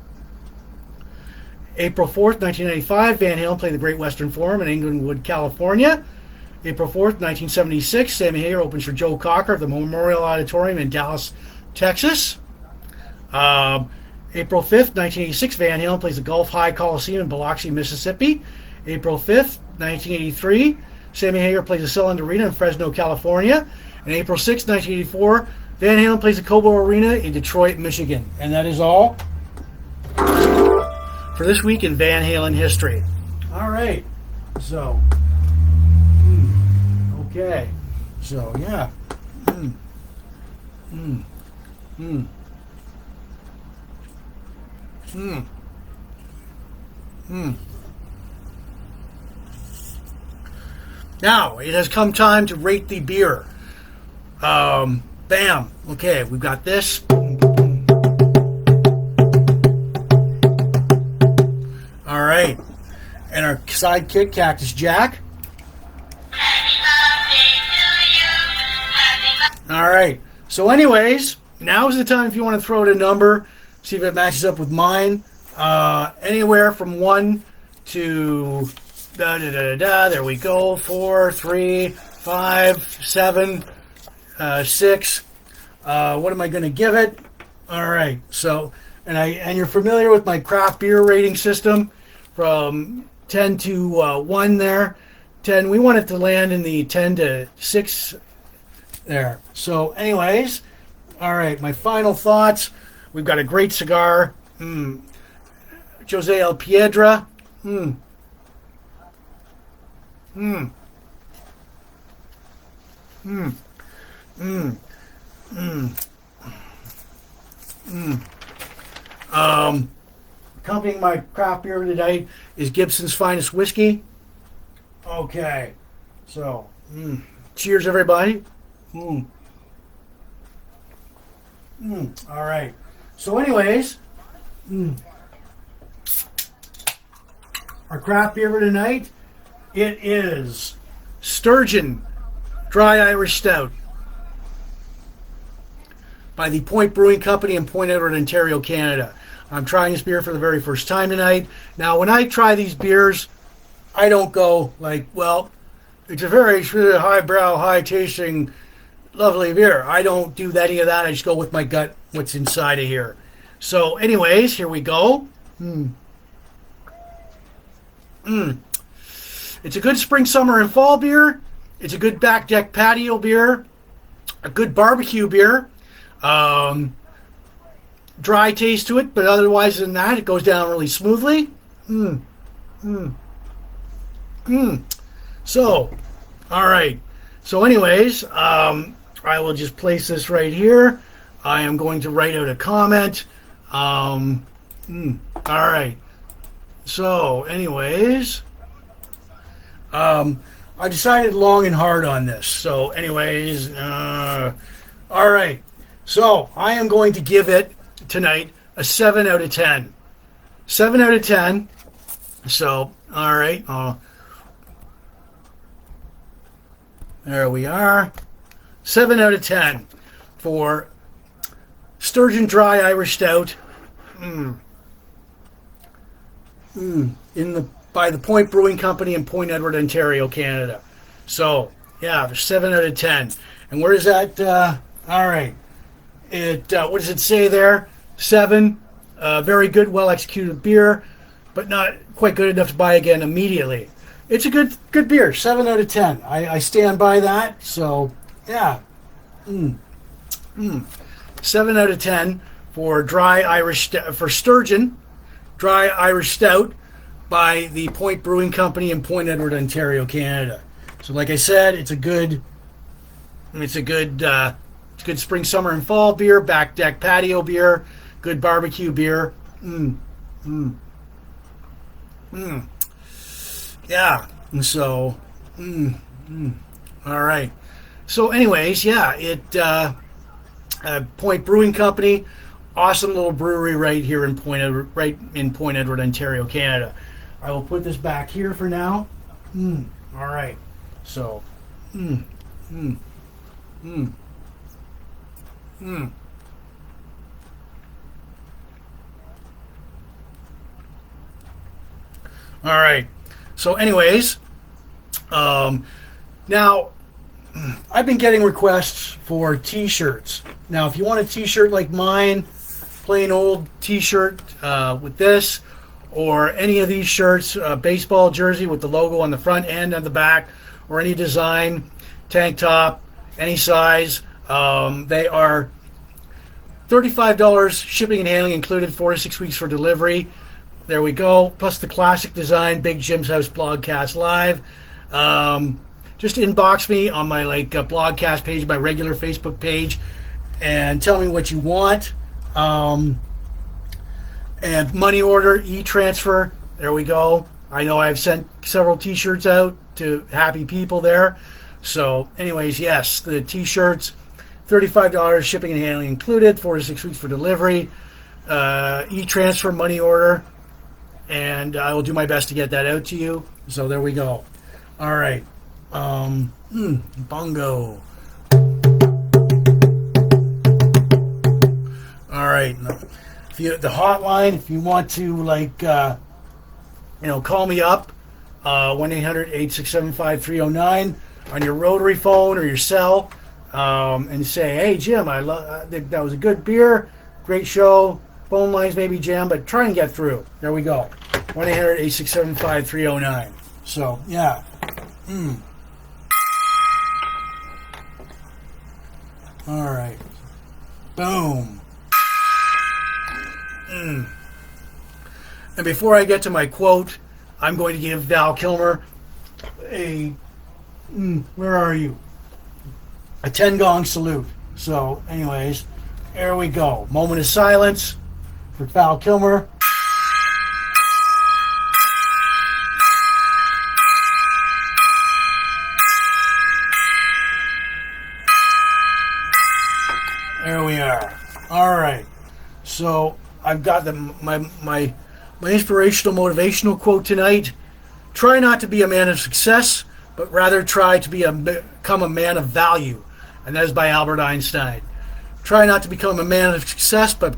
[SPEAKER 1] April 4th, 1995, Van Halen played the Great Western Forum in Inglewood, California. April 4th, 1976, Sammy Hagar opens for Joe Cocker at the Memorial Auditorium in Dallas, Texas. April 5th, 1986, Van Halen plays the Gulf High Coliseum in Biloxi, Mississippi. April 5th, 1983, Sammy Hagar plays the Cellular Arena in Fresno, California. And April 6th, 1984, Van Halen plays the Cobo Arena in Detroit, Michigan. And that is all. for this week in Van Halen history. All right. So, okay. So, yeah. Now, it has come time to rate the beer. Bam. Okay, we've got this. All right. And our sidekick, Cactus Jack. All right. So anyways, now is the time if you want to throw out a number, see if it matches up with mine. Anywhere from 1 to there we go. 4, 3, 5, 7, 6. What am I going to give it? All right. So, and you're familiar with my craft beer rating system from 10 to 1 there. 10. We want it to land in the 10 to 6 there. So, anyways, all right. My final thoughts. We've got a great cigar. Jose El Piedra. Accompanying my craft beer tonight is Gibson's Finest Whiskey. Okay, so cheers, everybody. All right. So, anyways, our craft beer for tonight, it is Sturgeon Dry Irish Stout by the Point Brewing Company in Point Edward, Ontario, Canada. I'm trying this beer for the very first time tonight. Now, when I try these beers, I don't go like, well, it's a very highbrow, high-tasting, lovely beer. I don't do any of that. I just go with my gut, what's inside of here. So, anyways, here we go. It's a good spring, summer, and fall beer. It's a good back deck patio beer. A good barbecue beer. Dry taste to it, but otherwise than that, it goes down really smoothly. So, all right. So, anyways, I will just place this right here. I am going to write out a comment. All right. So, anyways, I decided long and hard on this. So, anyways, all right. So, I am going to give it tonight a 7 out of 10. 7 out of 10. So, all right. There we are. 7 out of 10 for Sturgeon Dry Irish Stout. By the Point Brewing Company in Point Edward, Ontario, Canada. So, yeah, 7 out of 10. And where is that? All right. What does it say there? 7. Very good, well-executed beer, but not quite good enough to buy again immediately. It's a good beer. 7 out of 10. I stand by that. So, yeah. 7 out of 10 for for Sturgeon Dry Irish Stout by the Point Brewing Company in Point Edward, Ontario, Canada. So, like I said, it's a good spring, summer, and fall beer, back deck patio beer, good barbecue beer. Yeah. And so, all right. So, anyways, yeah, Point Brewing Company, awesome little brewery right here in Point Edward, Ontario, Canada. I will put this back here for now. All right. So, All right. So, anyways, now I've been getting requests for T-shirts. Now, if you want a T-shirt like mine, plain old T-shirt with this, or any of these shirts, baseball jersey with the logo on the front and on the back, or any design, tank top, any size, they are $35 shipping and handling included, 4 to 6 weeks for delivery. there we go. Plus the classic design, Big Jim's House Blogcast Live. Just inbox me on my blogcast page, my regular Facebook page, and tell me what you want. And money order, e-transfer. There we go. I know I've sent several T-shirts out to happy people there. So, anyways, yes, the T-shirts, $35 shipping and handling included, 4 to 6 weeks for delivery. E-transfer, money order, and I will do my best to get that out to you. So there we go. All right. Bongo. All right. The hotline, if you want to, call me up, 1-800-867-5309 on your rotary phone or your cell, and say, hey, Jim, I think that was a good beer, great show. Phone lines may be jammed, but try and get through. There we go. 1-800-867-5309. So, yeah. All right. Boom. And before I get to my quote, I'm going to give Val Kilmer where are you? A 10-gong salute. So, anyways, there we go. Moment of silence for Val Kilmer. There we are. All right. So I've got my inspirational, motivational quote tonight. Try not to be a man of success, but rather try to become a man of value. And that is by Albert Einstein. Try not to become a man of success, but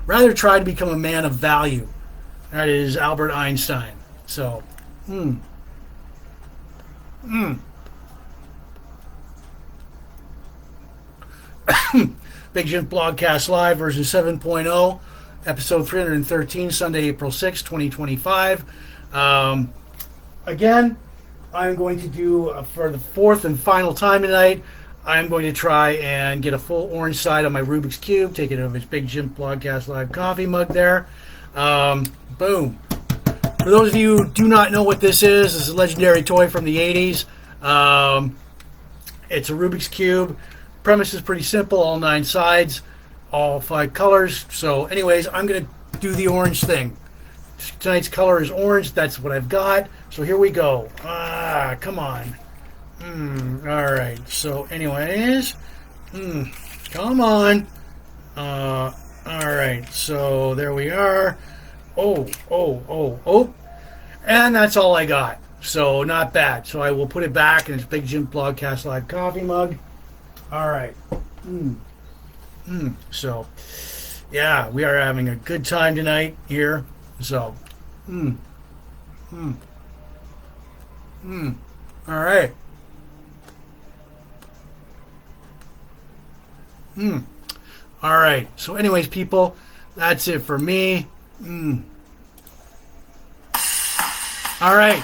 [SPEAKER 1] rather try to become a man of value. That is Albert Einstein. So, Big Jim Blogcast Live, version 7.0, episode 313, Sunday, April 6, 2025. Again, I'm going to do, for the fourth and final time tonight, I'm going to try and get a full orange side on my Rubik's Cube, take it over his Big Jim Blogcast Live coffee mug there. Boom. For those of you who do not know what this is a legendary toy from the 80s. It's a Rubik's Cube. Premise is pretty simple, all 9 sides, all 5 colors. So anyways, I'm going to do the orange thing. Tonight's color is orange. That's what I've got. So here we go. Come on. All right. So anyways, come on. All right. So there we are. Oh. And that's all I got. So not bad. So I will put it back in its Big Jim Blogcast Live coffee mug. All right. So, yeah, we are having a good time tonight here. So, all right. All right. So, anyways, people, that's it for me. All right.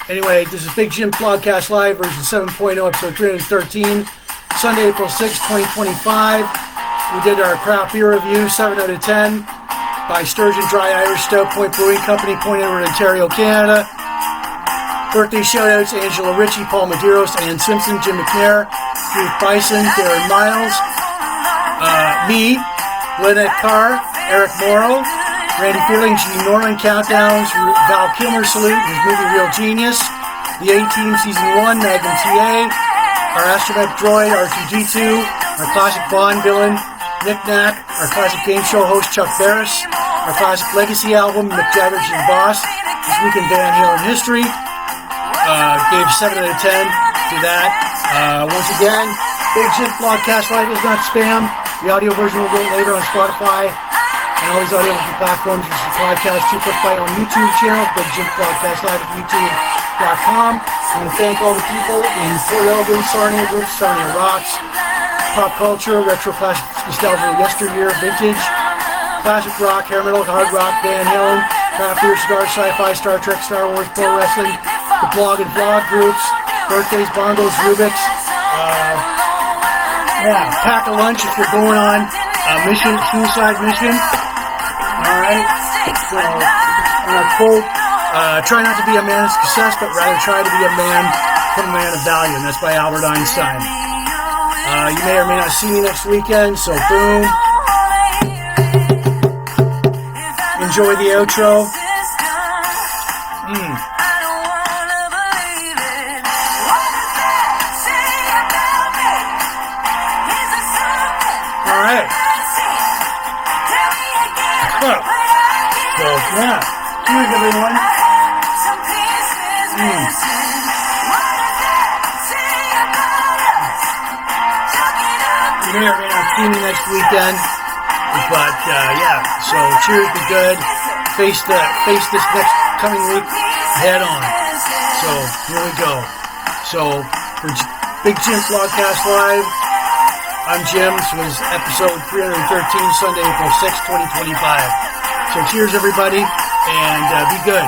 [SPEAKER 1] Anyway, this is Big Jim Blogcast Live, version 7.0, episode 313, Sunday, April 6, 2025. We did our craft beer review, 7 out of 10, by Sturgeon Dry Irish Stout Point Brewing Company, Point Edward, Ontario, Canada. Birthday shout-outs, Angela Ritchie, Paul Medeiros, Ann Simpson, Jim McNair, Ruth Bison, Darren Miles, me, Lynette Carr, Eric Morrow, Randy Feeling, Gene Norman, Countdowns, Val Kilmer Salute, his movie Real Genius, the A-Team Season 1, Magnum TA, our Astromech Droid, R2-D2, our classic Bond villain, Nack, our classic game show host, Chuck Barris, our classic Legacy album, Mick Jagger, She's Boss, This Week in Van Halen History, gave 7 out of 10 to that. Once again, Big Jim Blogcast Live is not spam. The audio version will go later on Spotify and all these audio platforms. This is a podcast 2.5 on YouTube channel, Big Jim Blogcast Live at YouTube.com. I want to thank all the people in Port Elgin, Sarnia Group, Sarnia Rocks, pop culture, retro classic nostalgia, yesteryear, vintage, classic rock, hair metal, hard rock, Van Halen, craft beer, cigar, sci-fi, Star Trek, Star Wars, pro wrestling, the blog and vlog groups, birthdays, bongos, Rubik's, pack a lunch if you're going on a mission, suicide mission. All right, so And I quote, try not to be a man of success, but rather try to be a man from a man of value. And that's by Albert Einstein. You may or may not see me next weekend, so boom. Enjoy the outro. All right. So, yeah. Cheers, everyone. You may or may not see me next weekend, but yeah. So cheers, be good. Face this next coming week head on. So here we go. So for Big Jims Blogcast Live, I'm Jims. Was episode 313, Sunday, April 6, 2025. So cheers, everybody, and be good.